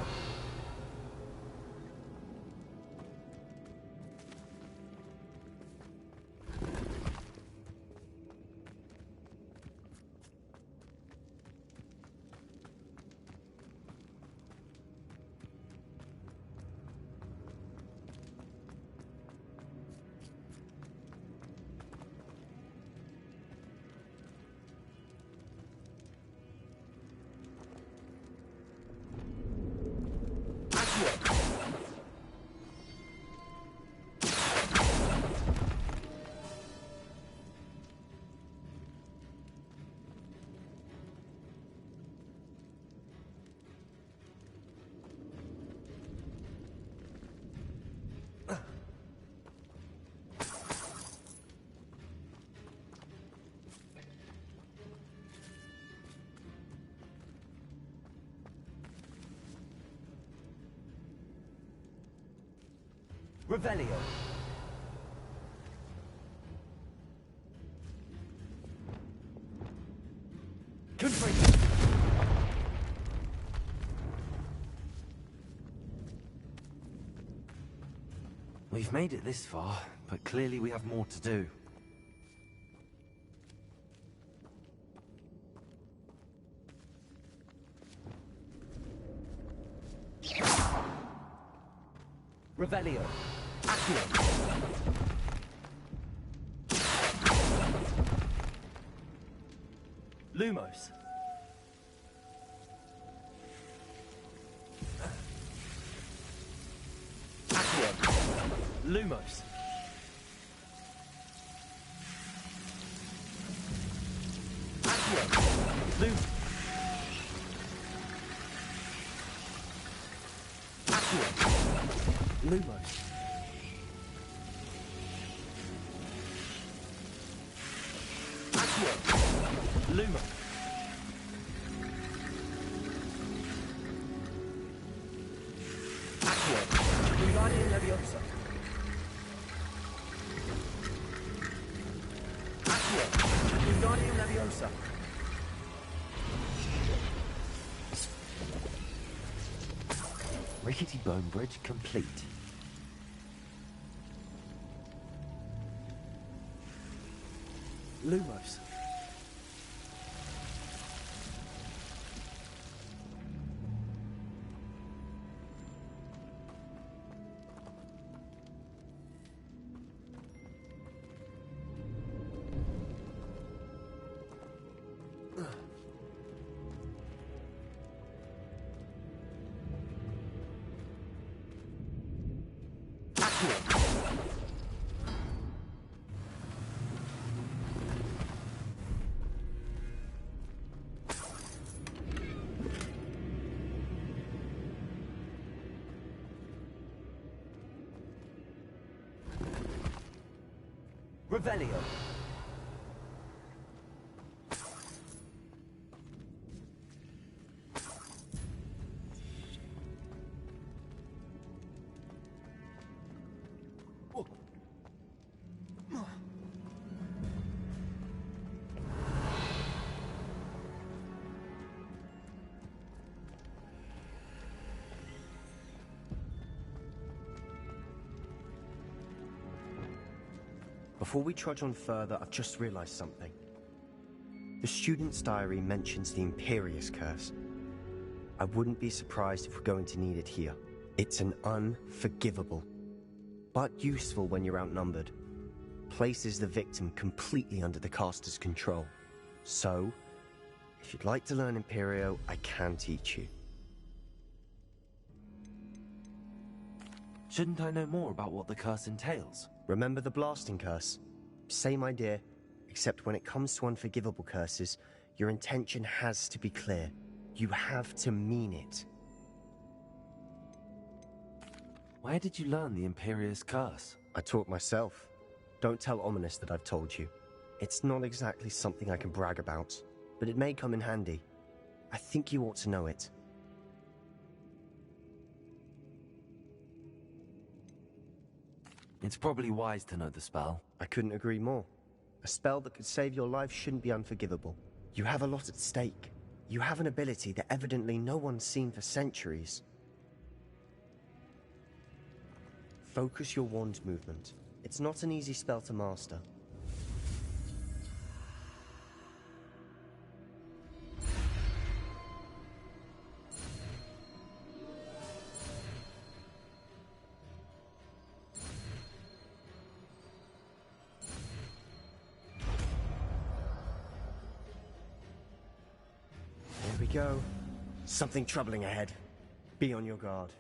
Revelio. Confringo. We've made it this far, but clearly we have more to do. Revelio. Accio. Lumos. Accio. Lumos. Accio. Lumos. Accio. Lumos. Accio. Lumos. Accio. Wingardium Leviosa. Accio. Wingardium Leviosa. Rickety bone bridge complete. Lumos. Revelio. Before we trudge on further, I've just realized something. The student's diary mentions the Imperious Curse. I wouldn't be surprised if we're going to need it here. It's an unforgivable, but useful when you're outnumbered. Places the victim completely under the caster's control. So, if you'd like to learn Imperio, I can teach you. Shouldn't I know more about what the curse entails? Remember the blasting curse? Same idea, except when it comes to unforgivable curses, your intention has to be clear. You have to mean it. Where did you learn the Imperious Curse? I taught myself. Don't tell Ominous that I've told you. It's not exactly something I can brag about, but it may come in handy. I think you ought to know it. It's probably wise to know the spell. I couldn't agree more. A spell that could save your life shouldn't be unforgivable. You have a lot at stake. You have an ability that evidently no one's seen for centuries. Focus your wand movement. It's not an easy spell to master. There we go. Something troubling ahead. Be on your guard.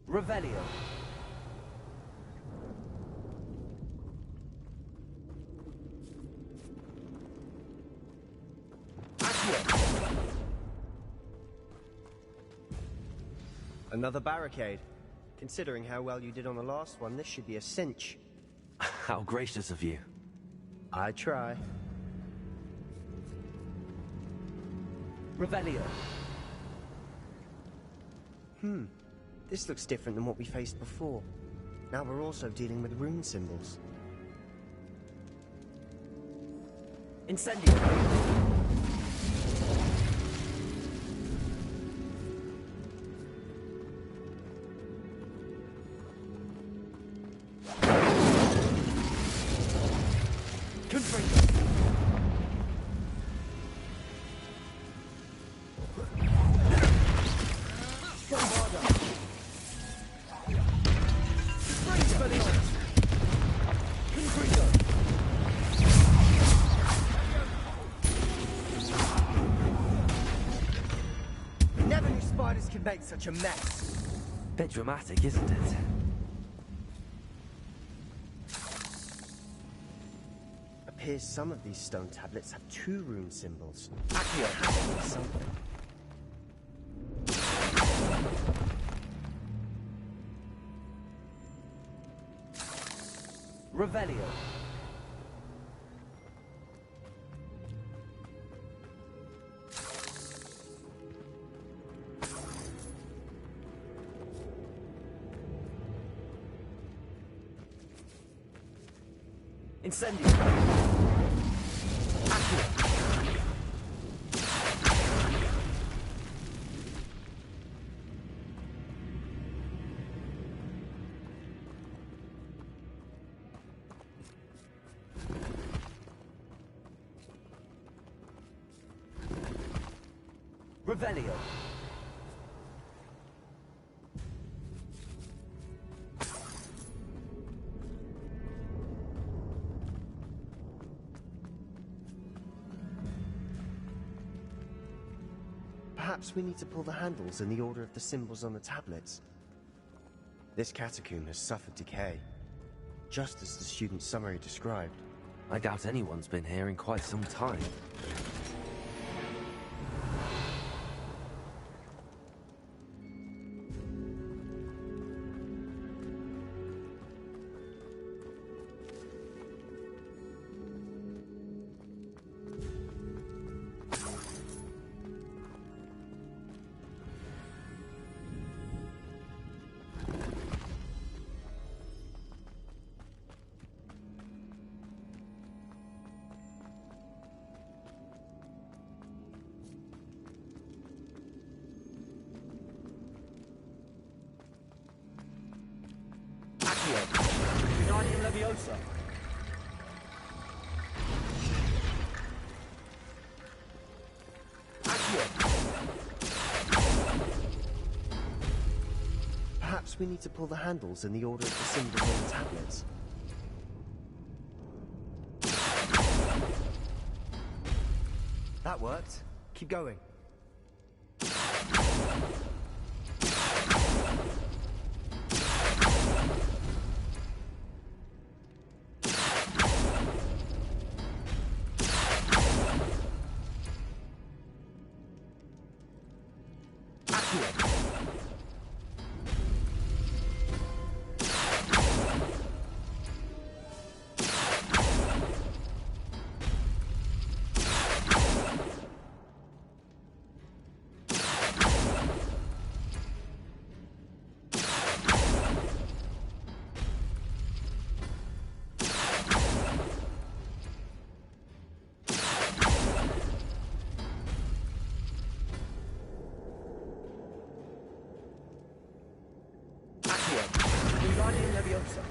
Revelio. Another barricade. Considering how well you did on the last one, this should be a cinch. How gracious of you. I try. Revelio. This looks different than what we faced before. Now we're also dealing with rune symbols. Incendio. Never knew spiders could make such a mess. Bit dramatic, isn't it? Appears some of these stone tablets have 2 rune symbols. Accio has to be something. Revelio. Incendio. Accio. Revelio. Perhaps we need to pull the handles in the order of the symbols on the tablets. This catacomb has suffered decay, just as the student's summary described. I doubt anyone's been here in quite some time. Wingardium Leviosa. Perhaps we need to pull the handles in the order of the symbols on the tablets. That worked. Keep going. Wingardium Leviosa.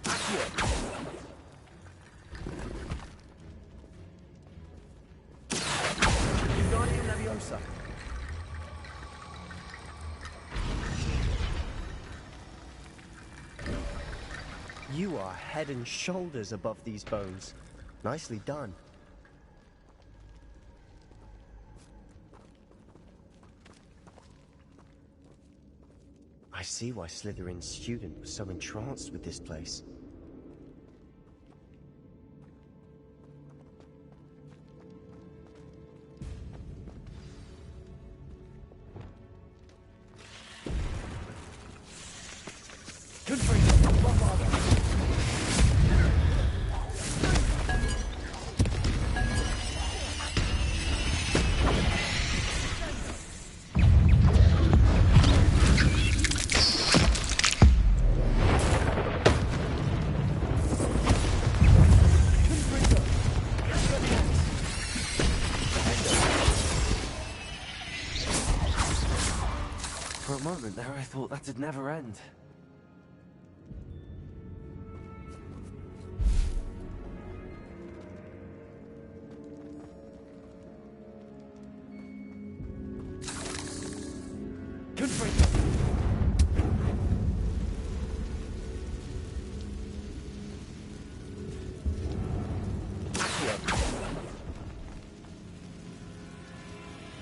Accio. Wingardium Leviosa. You are head and shoulders above these bones. Nicely done. I see why Slytherin's student was so entranced with this place. For a moment there, I thought that'd never end.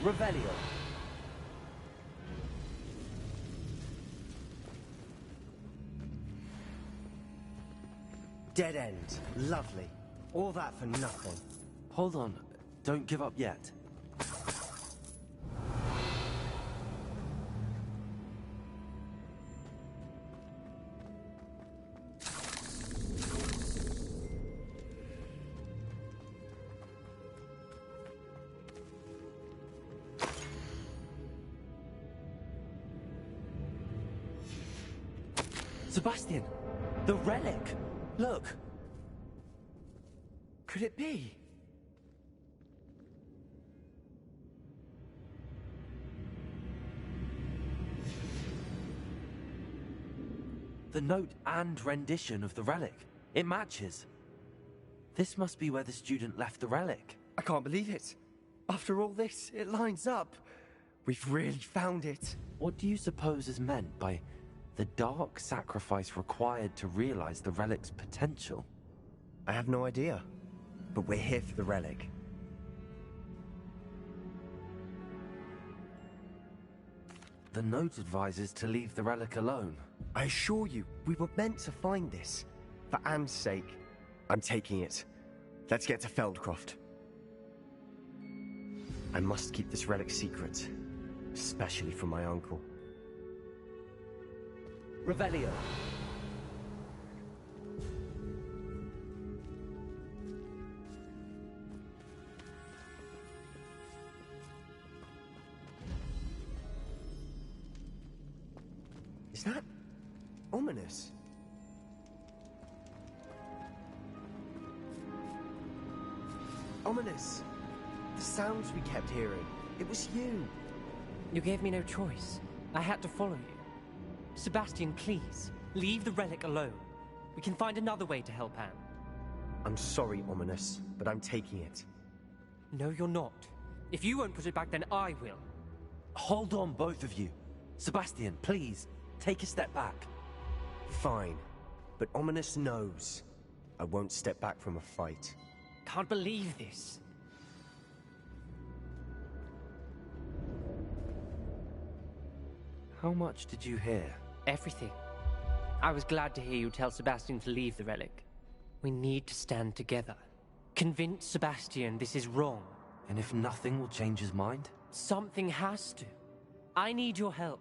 Revelio. Dead end. Lovely. All that for nothing. Hold on. Don't give up yet. Sebastian! The relic! Look! Could it be? The note and rendition of the relic. It matches. This must be where the student left the relic. I can't believe it. After all this, it lines up. We've really found it. What do you suppose is meant by the dark sacrifice required to realize the relic's potential? I have no idea. But we're here for the relic. The note advises to leave the relic alone. I assure you, we were meant to find this. For Anne's sake, I'm taking it. Let's get to Feldcroft. I must keep this relic secret, especially from my uncle. Revelio. Is that ominous? Ominous! The sounds we kept hearing. It was you. You gave me no choice. I had to follow you. Sebastian, please, leave the relic alone. We can find another way to help Anne. I'm sorry, Ominous, but I'm taking it. No, you're not. If you won't put it back, then I will. Hold on, both of you. Sebastian, please, take a step back. Fine, but Ominous knows I won't step back from a fight. Can't believe this. How much did you hear? Everything. I was glad to hear you tell Sebastian to leave the relic. We need to stand together. Convince Sebastian this is wrong. And if nothing will change his mind? Something has to. I need your help.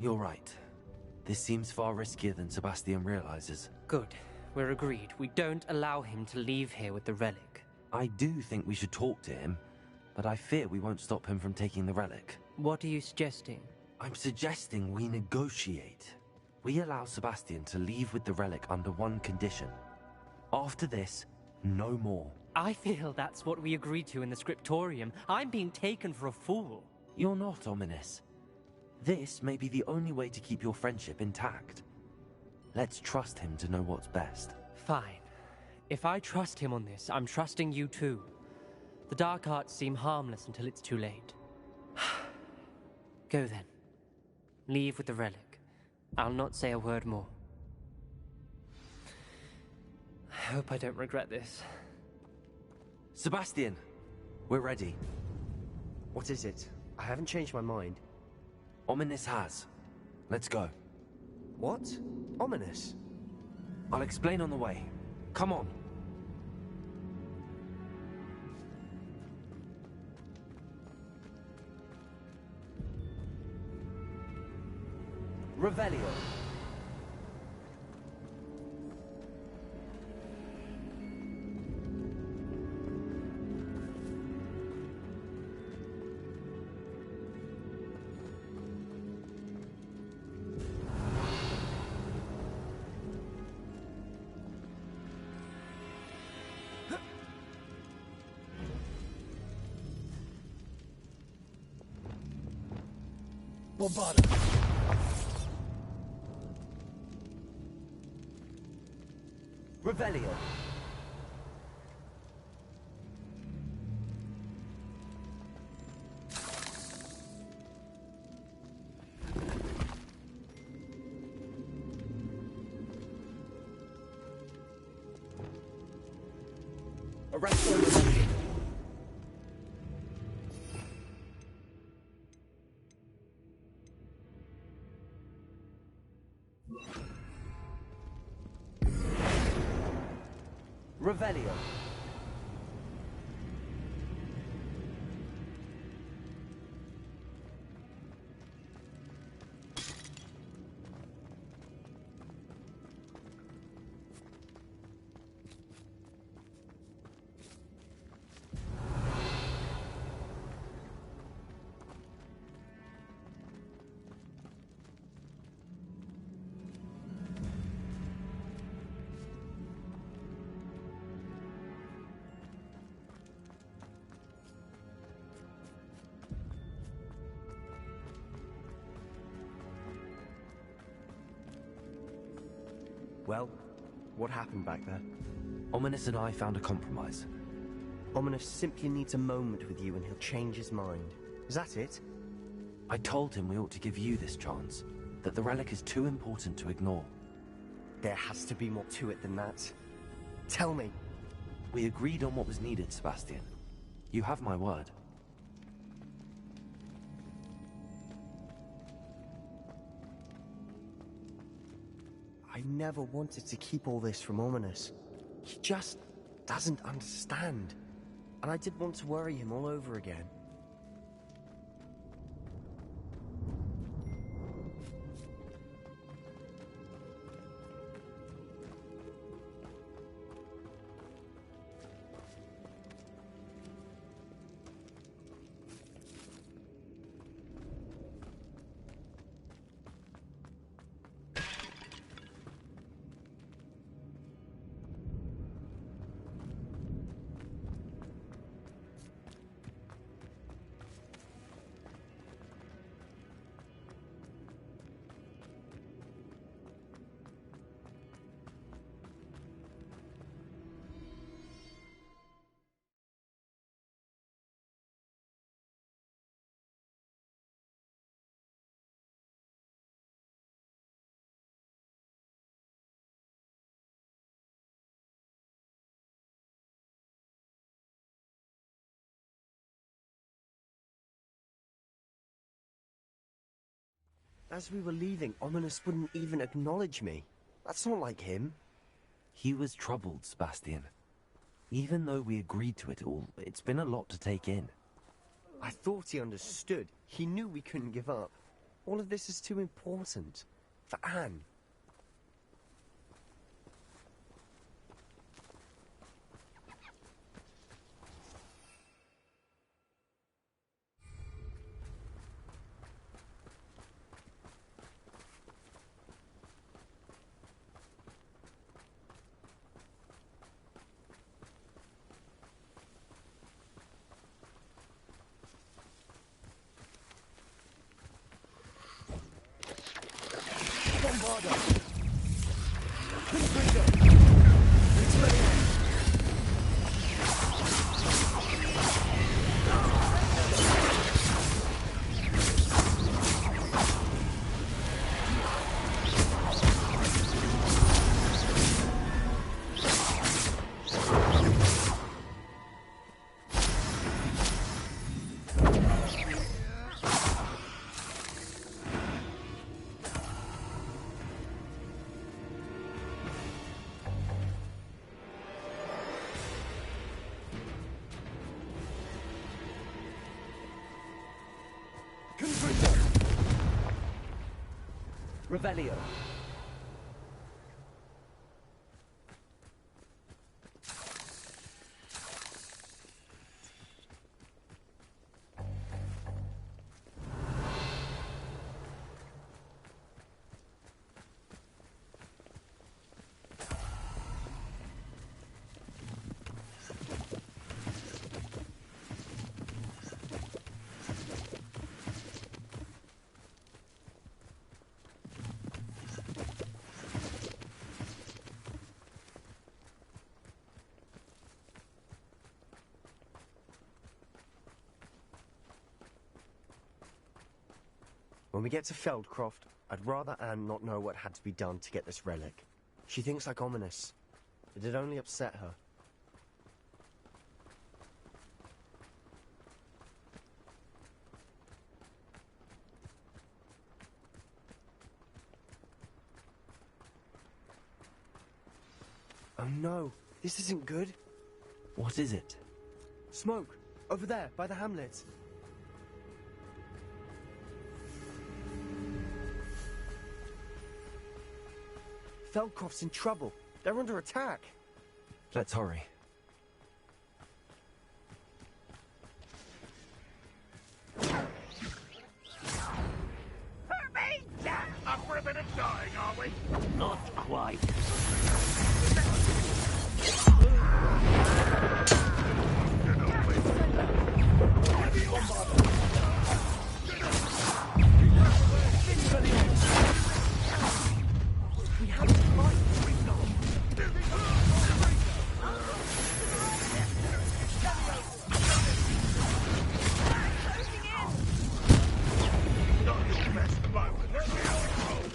You're right. This seems far riskier than Sebastian realizes. Good. We're agreed. We don't allow him to leave here with the relic. I do think we should talk to him, but I fear we won't stop him from taking the relic. What are you suggesting? I'm suggesting we negotiate. We allow Sebastian to leave with the relic under one condition. After this, no more. I feel that's what we agreed to in the scriptorium. I'm being taken for a fool. You're not, Ominous. This may be the only way to keep your friendship intact. Let's trust him to know what's best. Fine. If I trust him on this, I'm trusting you too. The dark arts seem harmless until it's too late. Go then. Leave with the relic. I'll not say a word more. I hope I don't regret this. Sebastian, we're ready. What is it? I haven't changed my mind. Ominous has. Let's go. What? Ominous? I'll explain on the way. Come on. Revelio. Bombada. Revelio. Arresto Revelio. Revelio. Well, what happened back there? Ominous and I found a compromise. Ominous simply needs a moment with you and he'll change his mind. Is that it? I told him we ought to give you this chance, that the relic is too important to ignore. There has to be more to it than that. Tell me. We agreed on what was needed, Sebastian. You have my word. I never wanted to keep all this from Ominous. He just doesn't understand. And I didn't want to worry him all over again. As we were leaving, Ominous wouldn't even acknowledge me. That's not like him. He was troubled, Sebastian. Even though we agreed to it all, it's been a lot to take in. I thought he understood. He knew we couldn't give up. All of this is too important. For Anne. Revelio. When we get to Feldcroft, I'd rather Anne not know what had to be done to get this relic. She thinks like Ominous. It'd only upset her. Oh no, this isn't good. What is it? Smoke! Over there, by the hamlet. Feldcroft's in trouble. They're under attack. Let's hurry. Up for a bit of dying, are we? Not quite.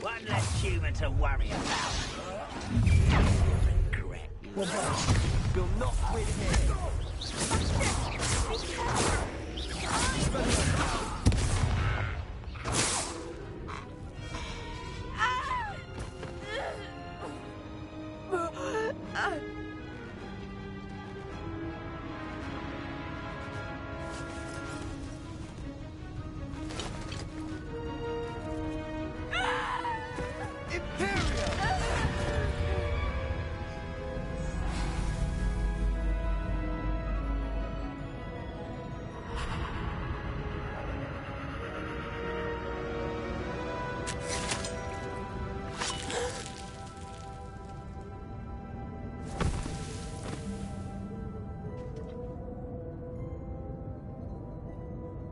One less human to worry about. Regret. You'll not win here.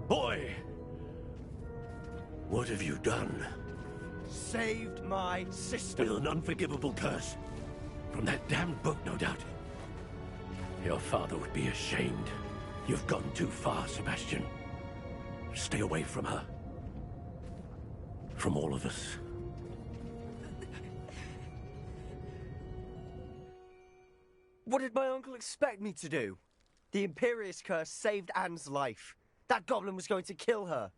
Boy! What have you done? Saved my sister. With an unforgivable curse. From that damned book, no doubt. Your father would be ashamed. You've gone too far, Sebastian. Stay away from her. From all of us. What did my uncle expect me to do? The Imperious curse saved Anne's life. That goblin was going to kill her.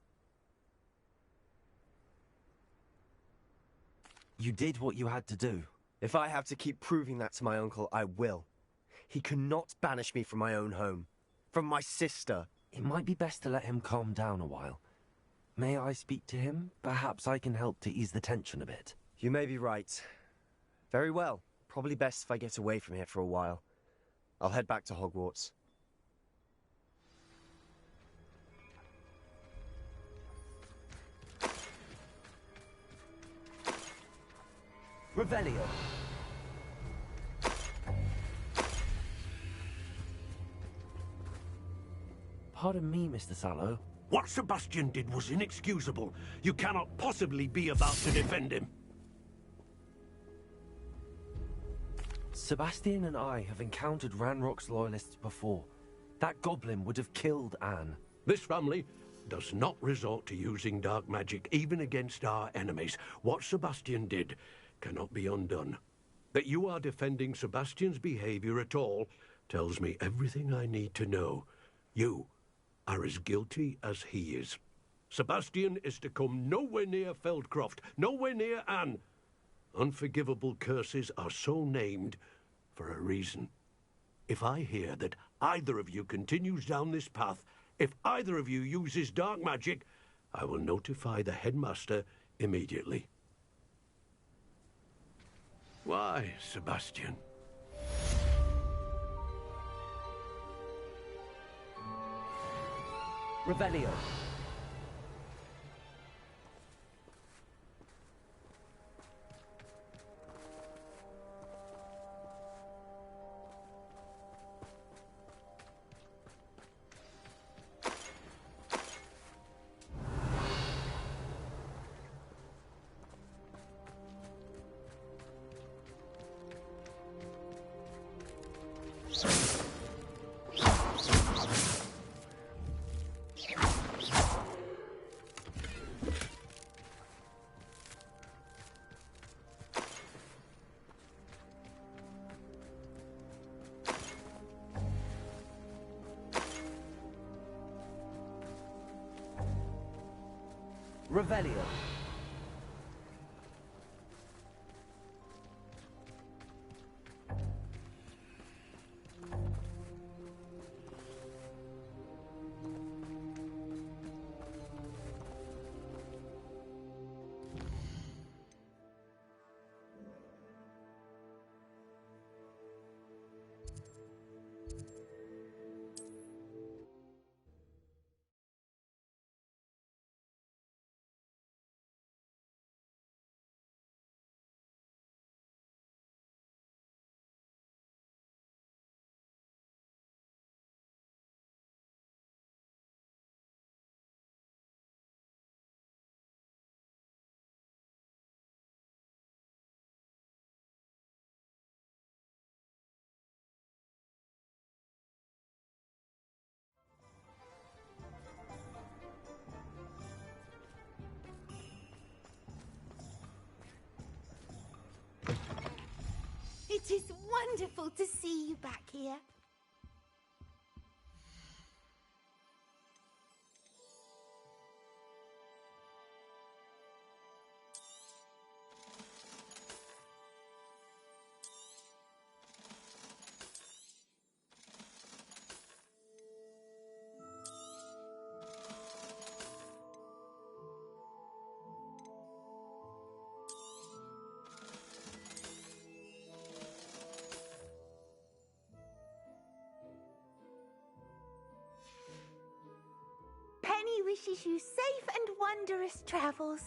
You did what you had to do. If I have to keep proving that to my uncle, I will. He cannot banish me from my own home. From my sister. It might be best to let him calm down a while. May I speak to him? Perhaps I can help to ease the tension a bit. You may be right. Very well. Probably best if I get away from here for a while. I'll head back to Hogwarts. Revelio. Pardon me, Mr. Sallow. What Sebastian did was inexcusable. You cannot possibly be about to defend him. Sebastian and I have encountered Ranrock's loyalists before. That goblin would have killed Anne. This family does not resort to using dark magic, even against our enemies. What Sebastian did cannot be undone. That you are defending Sebastian's behavior at all tells me everything I need to know. You are as guilty as he is. Sebastian is to come nowhere near Feldcroft, nowhere near Anne. Unforgivable curses are so named for a reason. If I hear that either of you continues down this path, if either of you uses dark magic, I will notify the headmaster immediately. Why, Sebastian? Revelio. Revelio. It is wonderful to see you back here. Penny wishes you safe and wondrous travels.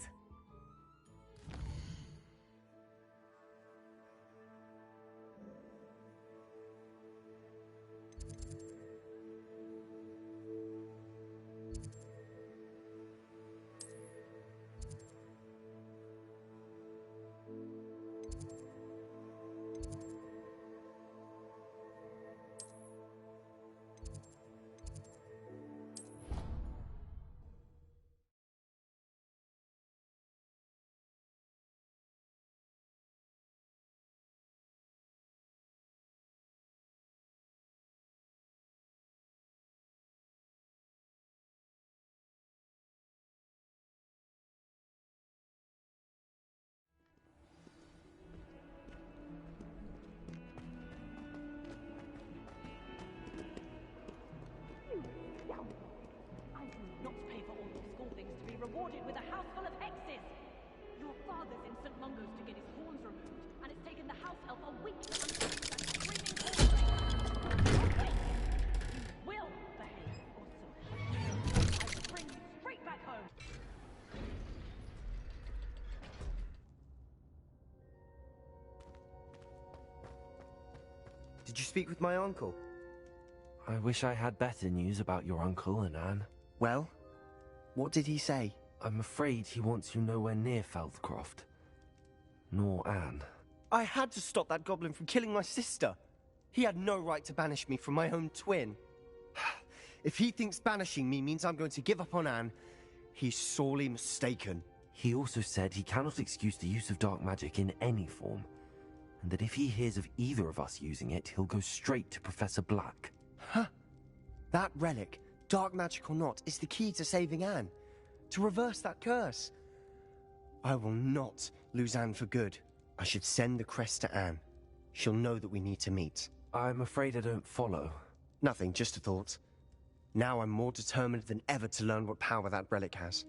St. Mungo's to get his horns removed, and it's taken the house elf a week to unpack that screaming horn. You will behave, or so help me. I will bring you straight back home. Did you speak with my uncle? I wish I had better news about your uncle and Anne. Well, what did he say? I'm afraid he wants you nowhere near Feldcroft. Nor Anne. I had to stop that goblin from killing my sister. He had no right to banish me from my own twin. If he thinks banishing me means I'm going to give up on Anne, he's sorely mistaken. He also said he cannot excuse the use of dark magic in any form, and that if he hears of either of us using it, he'll go straight to Professor Black. Huh? That relic, dark magic or not, is the key to saving Anne. To reverse that curse. I will not lose Anne for good. I should send the crest to Anne. She'll know that we need to meet. I'm afraid I don't follow. Nothing, just a thought. Now I'm more determined than ever to learn what power that relic has.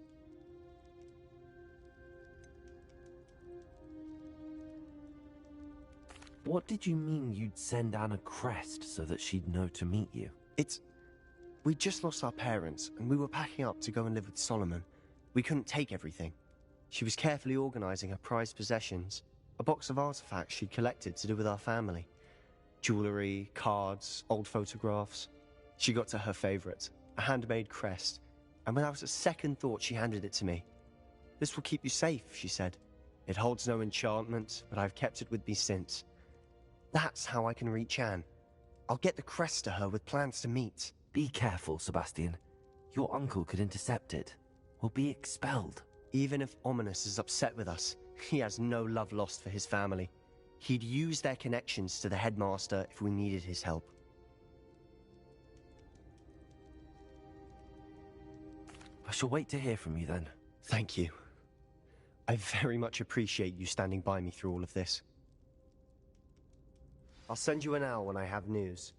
What did you mean you'd send Anne a crest so that she'd know to meet you? We just lost our parents, and we were packing up to go and live with Solomon. We couldn't take everything. She was carefully organizing her prized possessions, a box of artifacts she'd collected to do with our family. Jewelry, cards, old photographs. She got to her favorite, a handmade crest, and without a second thought she handed it to me. This will keep you safe, she said. It holds no enchantment, but I've kept it with me since. That's how I can reach Anne. I'll get the crest to her with plans to meet. Be careful, Sebastian. Your uncle could intercept it. We'll be expelled. Even if Ominous is upset with us, he has no love lost for his family. He'd use their connections to the headmaster if we needed his help. I shall wait to hear from you then. Thank you. I very much appreciate you standing by me through all of this. I'll send you an owl when I have news.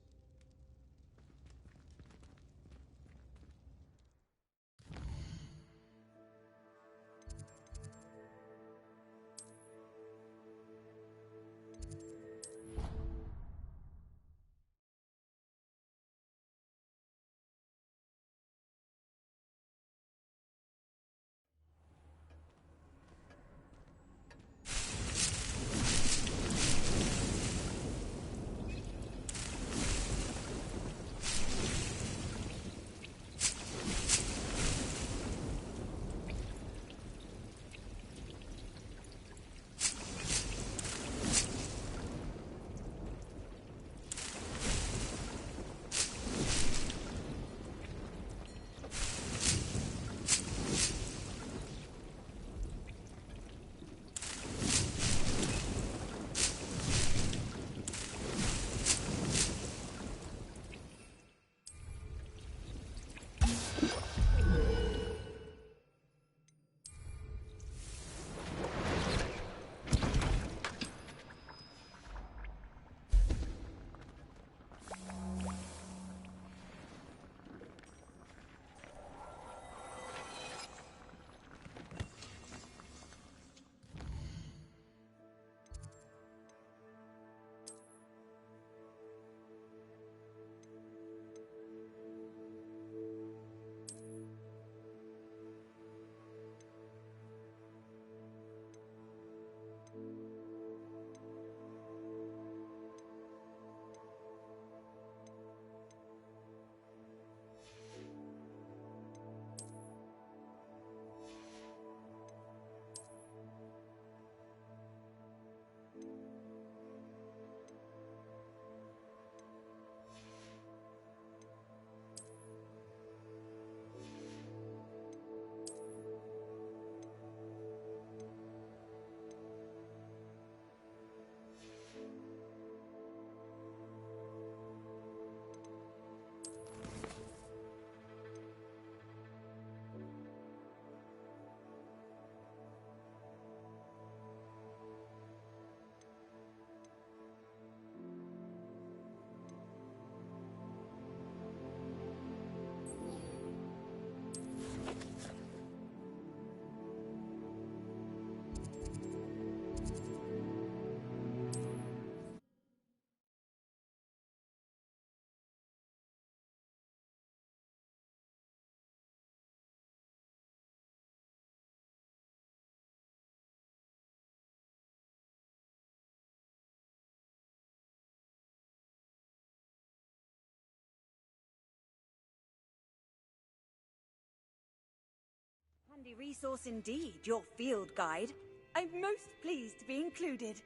Handy resource indeed, your field guide. I'm most pleased to be included.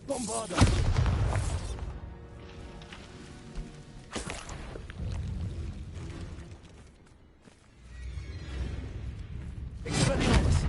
Bombarda! Expelliarmus!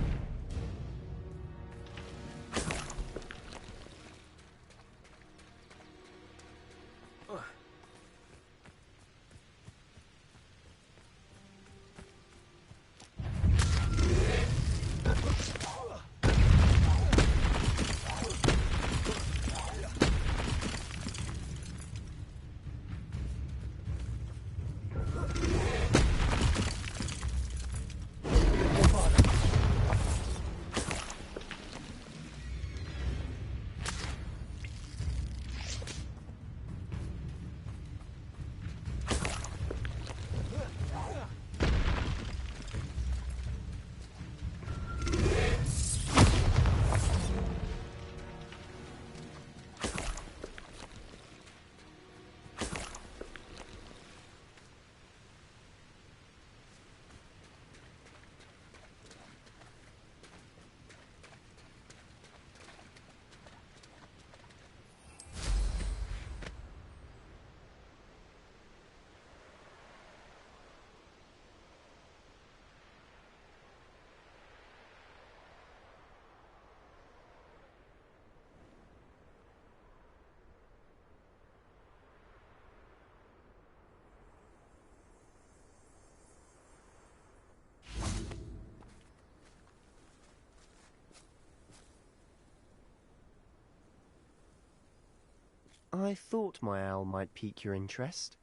I thought my owl might pique your interest.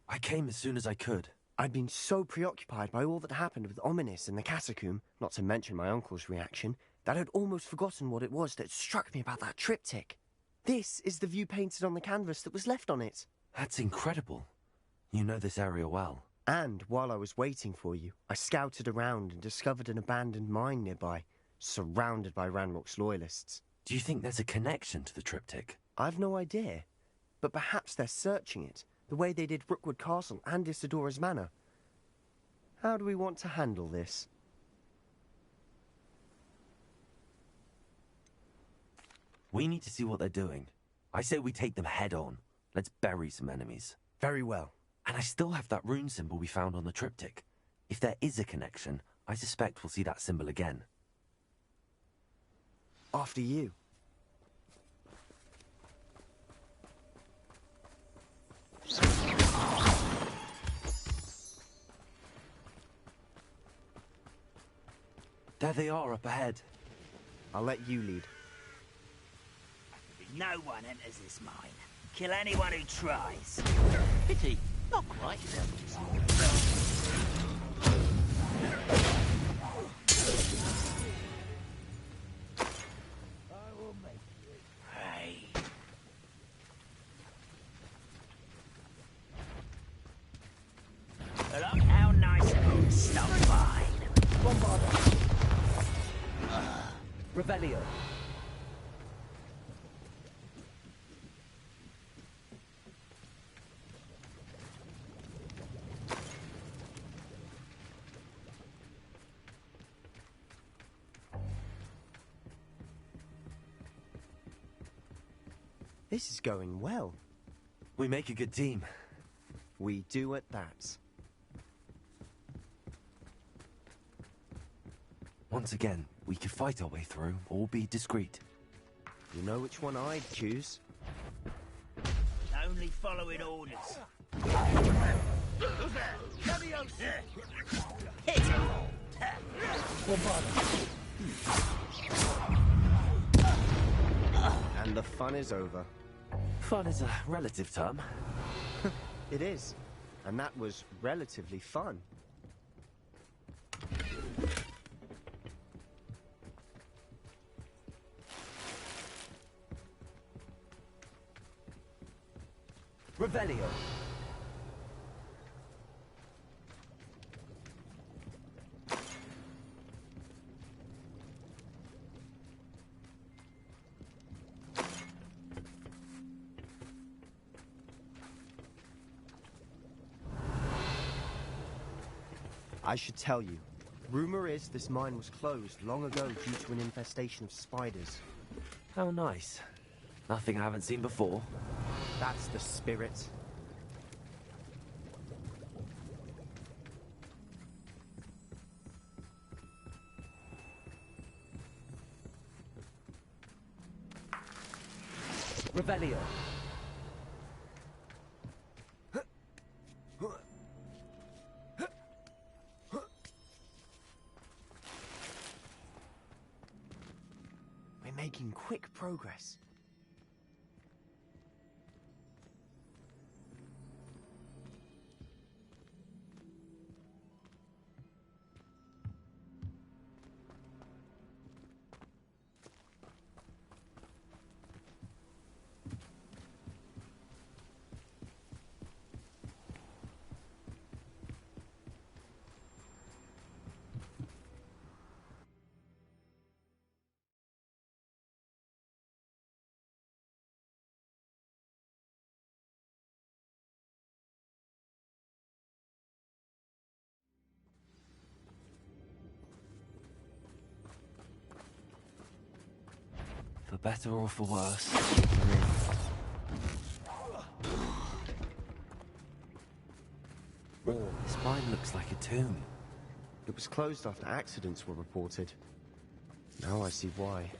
I came as soon as I could. I'd been so preoccupied by all that happened with Ominis in the catacomb, not to mention my uncle's reaction, that I'd almost forgotten what it was that struck me about that triptych. This is the view painted on the canvas that was left on it. That's incredible. You know this area well. And while I was waiting for you, I scouted around and discovered an abandoned mine nearby, surrounded by Ranrock's loyalists. Do you think there's a connection to the triptych? I've no idea, but perhaps they're searching it, the way they did Rookwood Castle and Isidora's Manor. How do we want to handle this? We need to see what they're doing. I say we take them head on. Let's bury some enemies. Very well. And I still have that rune symbol we found on the triptych. If there is a connection, I suspect we'll see that symbol again. After you. There they are up ahead. I'll let you lead. No one enters this mine. Kill anyone who tries. Pity, not quite. Hey. Look how nice and good stuff fine. Bombarda. Revelio. This is going well. We make a good team. We do at that. Once again, we could fight our way through or be discreet. You know which one I'd choose. Only following orders. Hit him! And the fun is over. Fun is a relative term. It is. And that was relatively fun. Revelio. I should tell you. Rumor is this mine was closed long ago due to an infestation of spiders. How nice. Nothing I haven't seen before. That's the spirit. Revelio. We're making quick progress. For better or for worse. This mine looks like a tomb. It was closed after accidents were reported. Now I see why.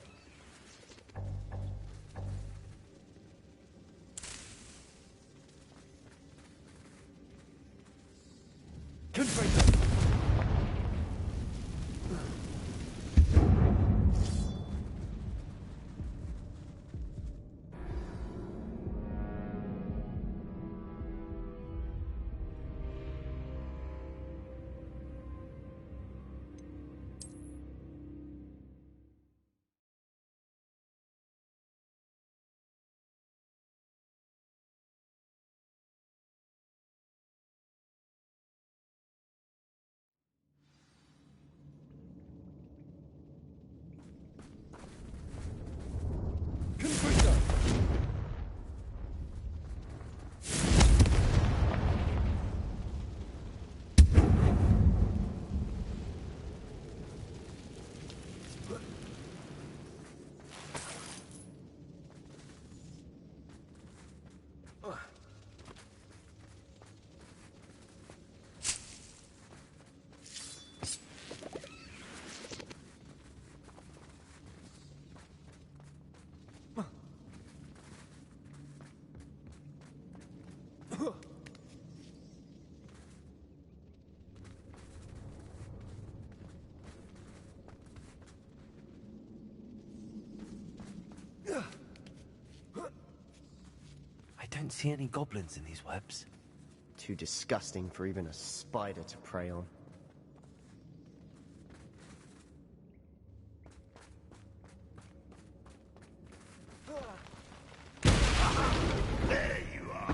I don't see any goblins in these webs. Too disgusting for even a spider to prey on. There you are.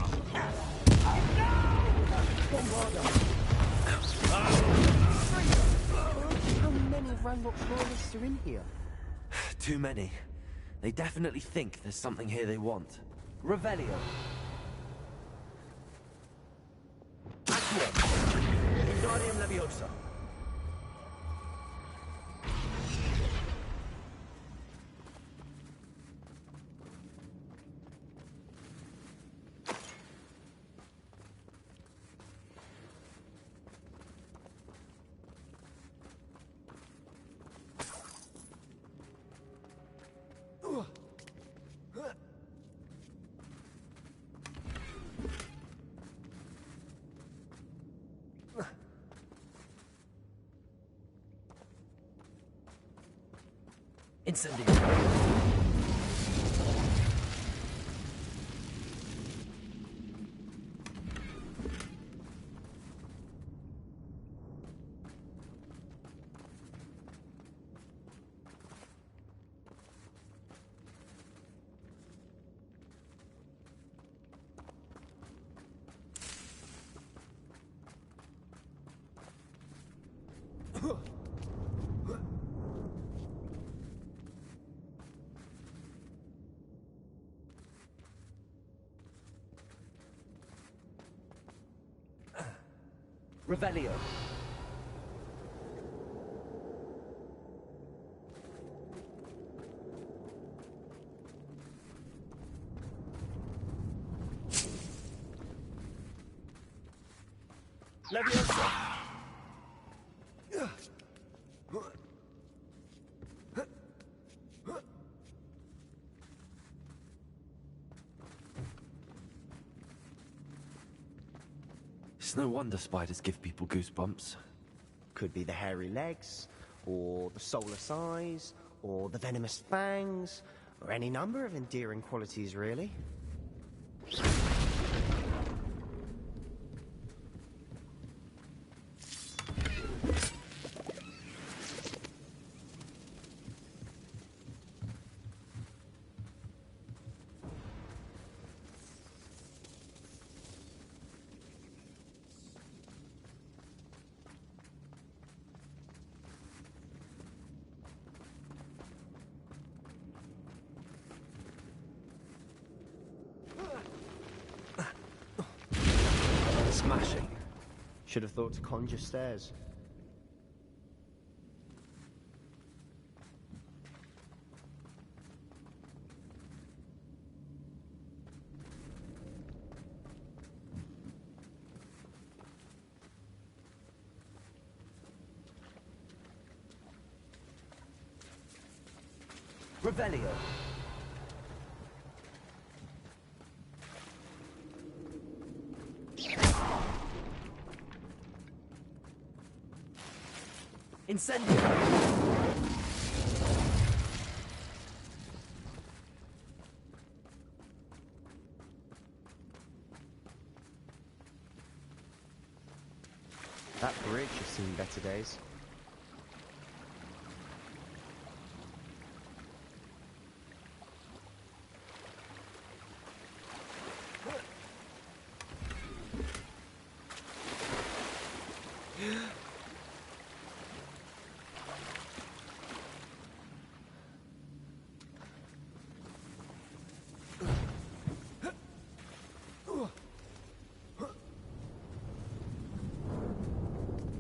How many Ranrock's loyalists are in here? Too many. They definitely think there's something here they want. Revelio. Wingardium Leviosa. Incendiary. Revelio. Leviosa. It's no wonder spiders give people goosebumps. Could be the hairy legs, or the soulless eyes, or the venomous fangs, or any number of endearing qualities, really. Smashing. Should have thought to conjure stairs. Revelio. Incendio. That bridge has seen better days.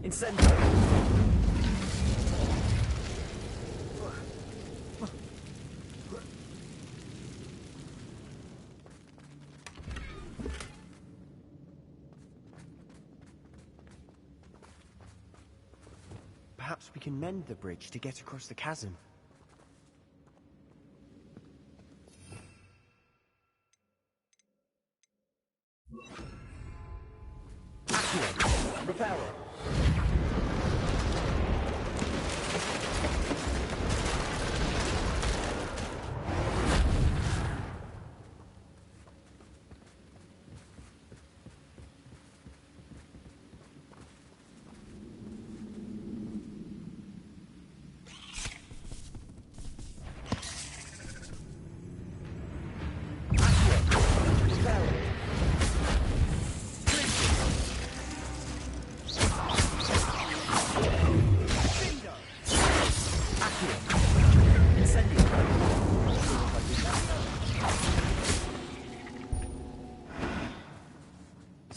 Incendio. Perhaps we can mend the bridge to get across the chasm. Reparo.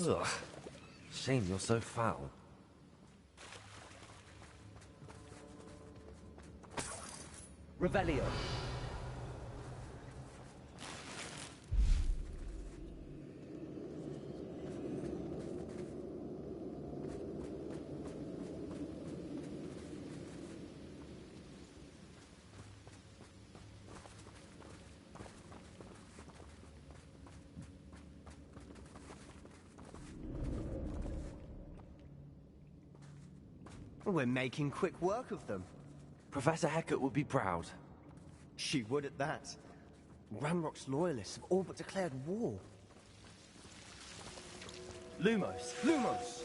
Ugh. Shame you're so foul. Revelio. We're making quick work of them. Professor Hecat would be proud. She would at that. Ranrock's loyalists have all but declared war. Lumos. Lumos!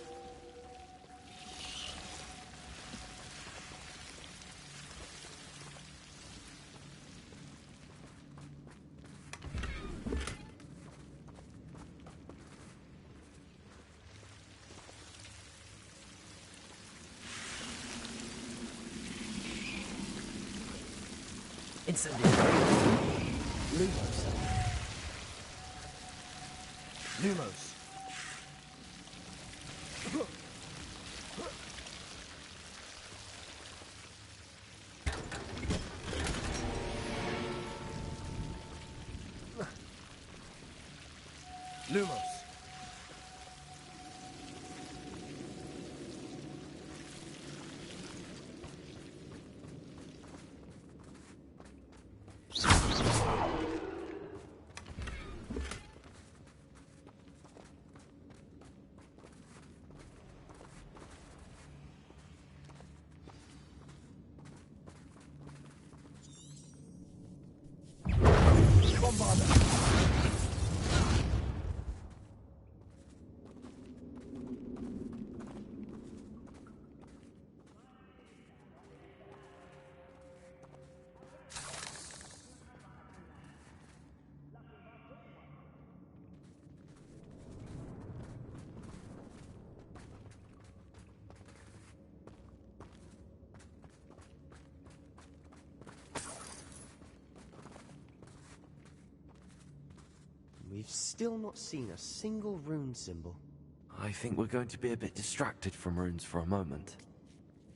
Incendio. Lumos. Lumos. Lumos. We've still not seen a single rune symbol. I think we're going to be a bit distracted from runes for a moment.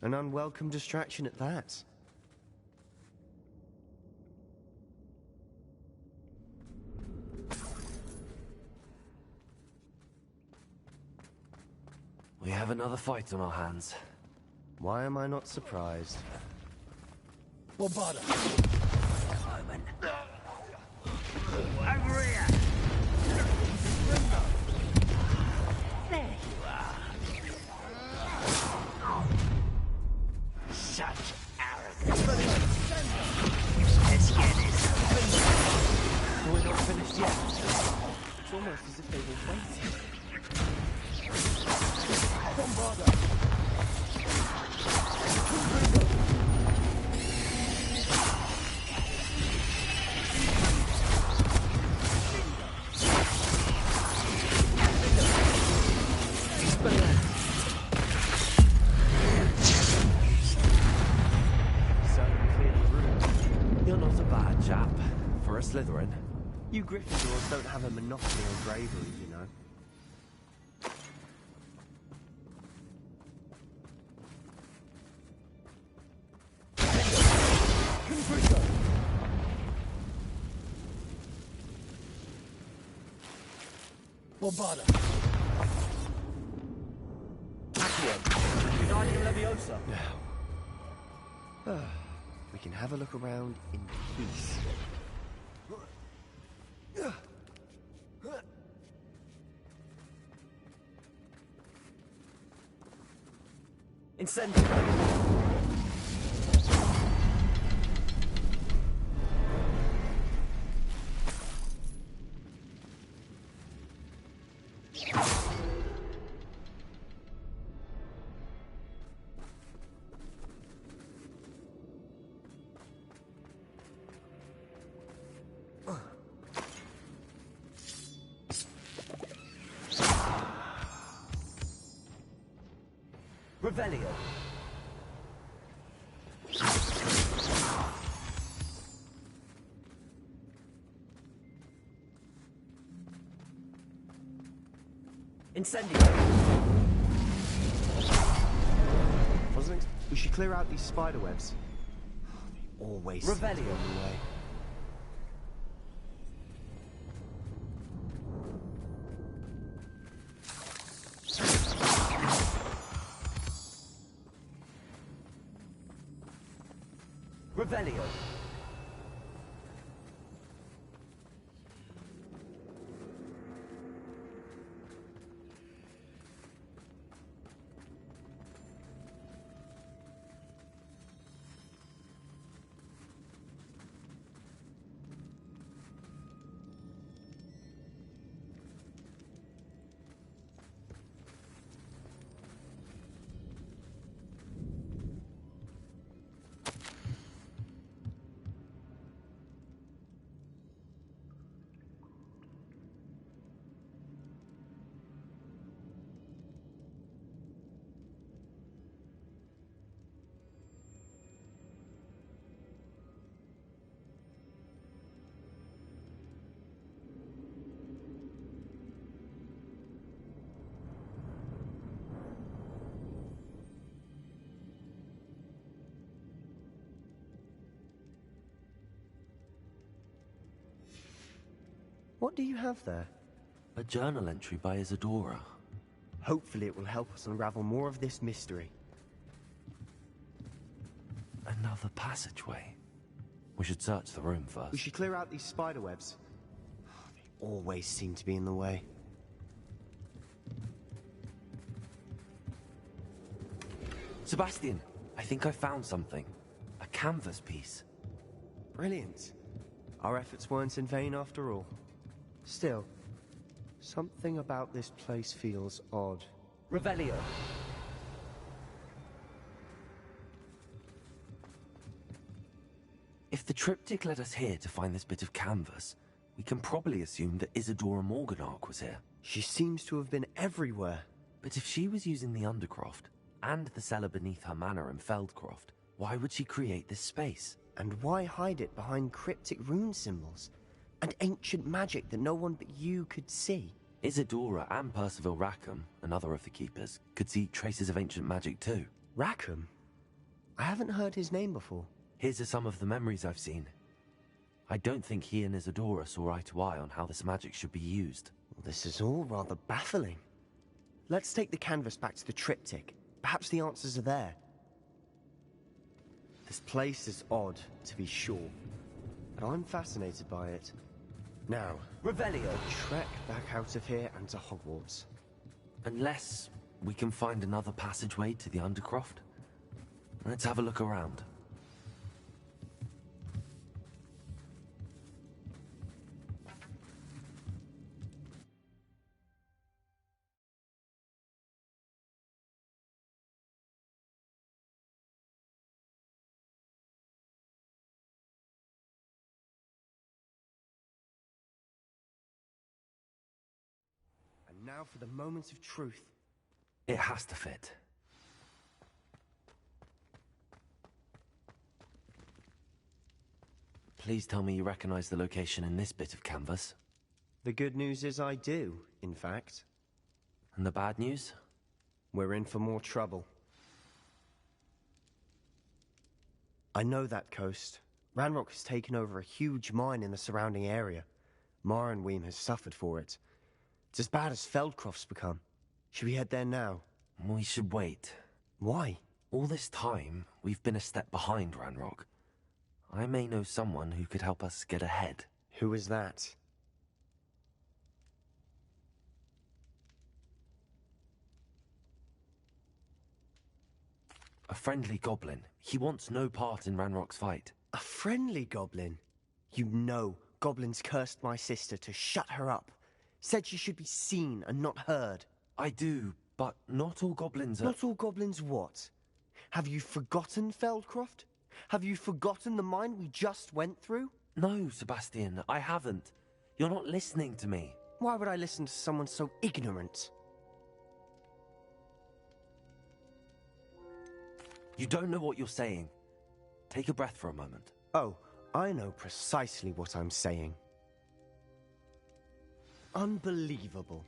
An unwelcome distraction at that. We have another fight on our hands. Why am I not surprised? Bombada! Over here! There you are. Such arrogance. Let's get this over. We're not finished yet. It's almost as if they were waiting. Bombada! You're not a bad chap for a Slytherin. You Gryffindors don't have a monopoly on bravery, you know. Bombada! Leviosa. Now, we can have a look around in peace. Incendiary! Revelio. Incendiary. We should clear out these spider webs. They always seem to be on the way. Revelio. What do you have there? A journal entry by Isadora. Hopefully it will help us unravel more of this mystery. Another passageway. We should search the room first. We should clear out these spider webs. They always seem to be in the way. Sebastian, I think I found something. A canvas piece. Brilliant. Our efforts weren't in vain after all. Still, something about this place feels odd. Revelio. If the triptych led us here to find this bit of canvas, we can probably assume that Isadora Morganark was here. She seems to have been everywhere. But if she was using the Undercroft, and the cellar beneath her manor in Feldcroft, why would she create this space? And why hide it behind cryptic rune symbols? And ancient magic that no one but you could see? Isadora and Percival Rackham, another of the Keepers, could see traces of ancient magic too. Rackham? I haven't heard his name before. Here's are some of the memories I've seen. I don't think he and Isadora saw eye to eye on how this magic should be used. This is all rather baffling. Let's take the canvas back to the triptych. Perhaps the answers are there. This place is odd, to be sure, but I'm fascinated by it. Now, Revelio. Trek back out of here and to Hogwarts. Unless we can find another passageway to the Undercroft. Let's have a look around. And now for the moment of truth. It has to fit. Please tell me you recognize the location in this bit of canvas. The good news is I do, in fact. And the bad news? We're in for more trouble. I know that coast. Ranrock has taken over a huge mine in the surrounding area. Marenweem has suffered for it. It's as bad as Feldcroft's become. Should we head there now? We should wait. Why? All this time, we've been a step behind Ranrock. I may know someone who could help us get ahead. Who is that? A friendly goblin. He wants no part in Ranrock's fight. A friendly goblin? You know, goblins cursed my sister to shut her up. Said she should be seen and not heard. I do, but not all goblins are... Not all goblins what? Have you forgotten Feldcroft? Have you forgotten the mine we just went through? No, Sebastian, I haven't. You're not listening to me. Why would I listen to someone so ignorant? You don't know what you're saying. Take a breath for a moment. Oh, I know precisely what I'm saying. Unbelievable.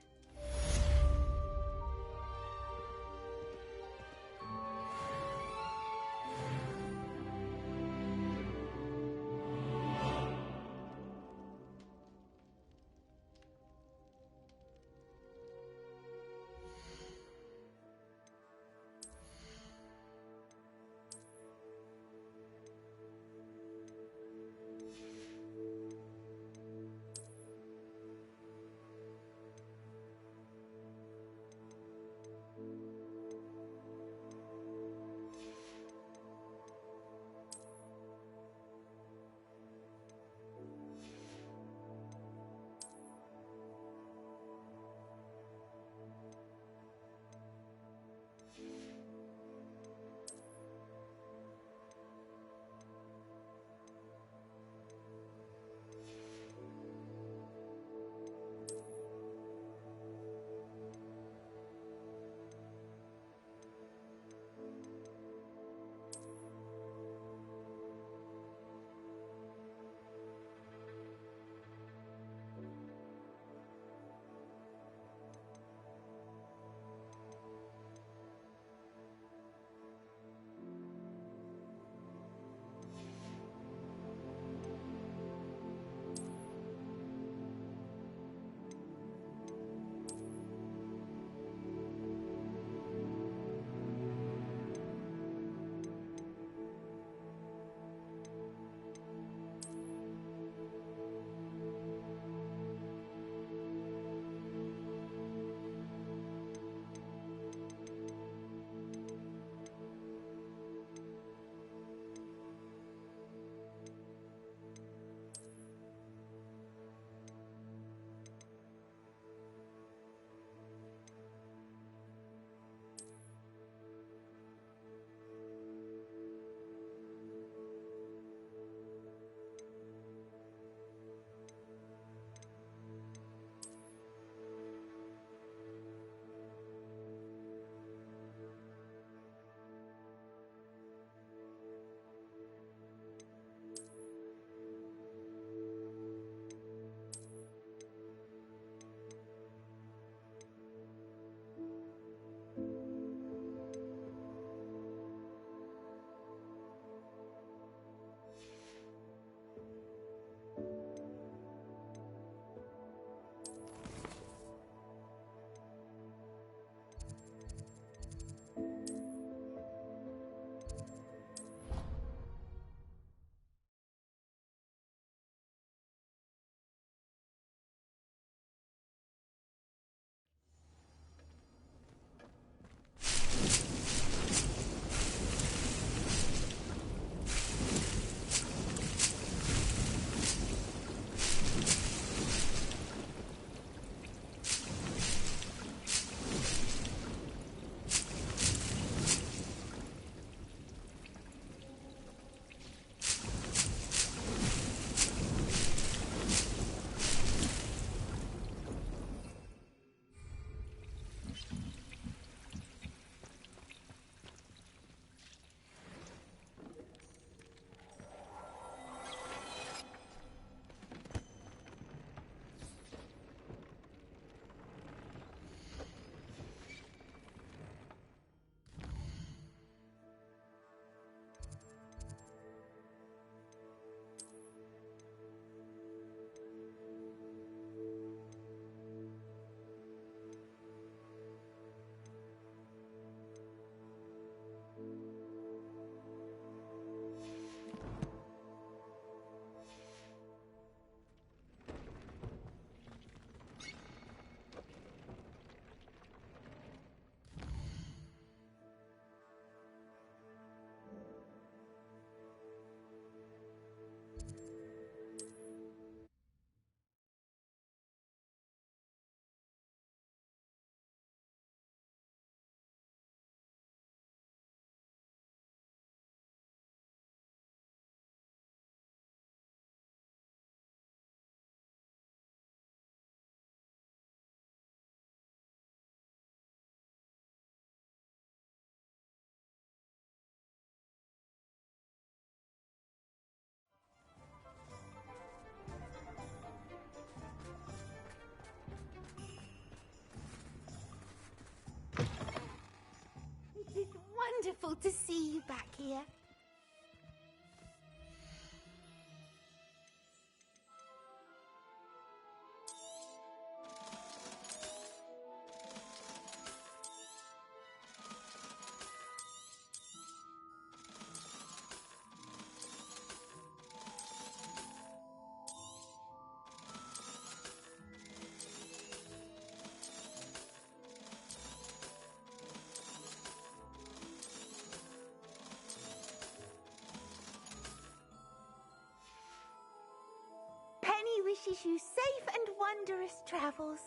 wonderful to see you back here. Penny wishes you safe and wondrous travels.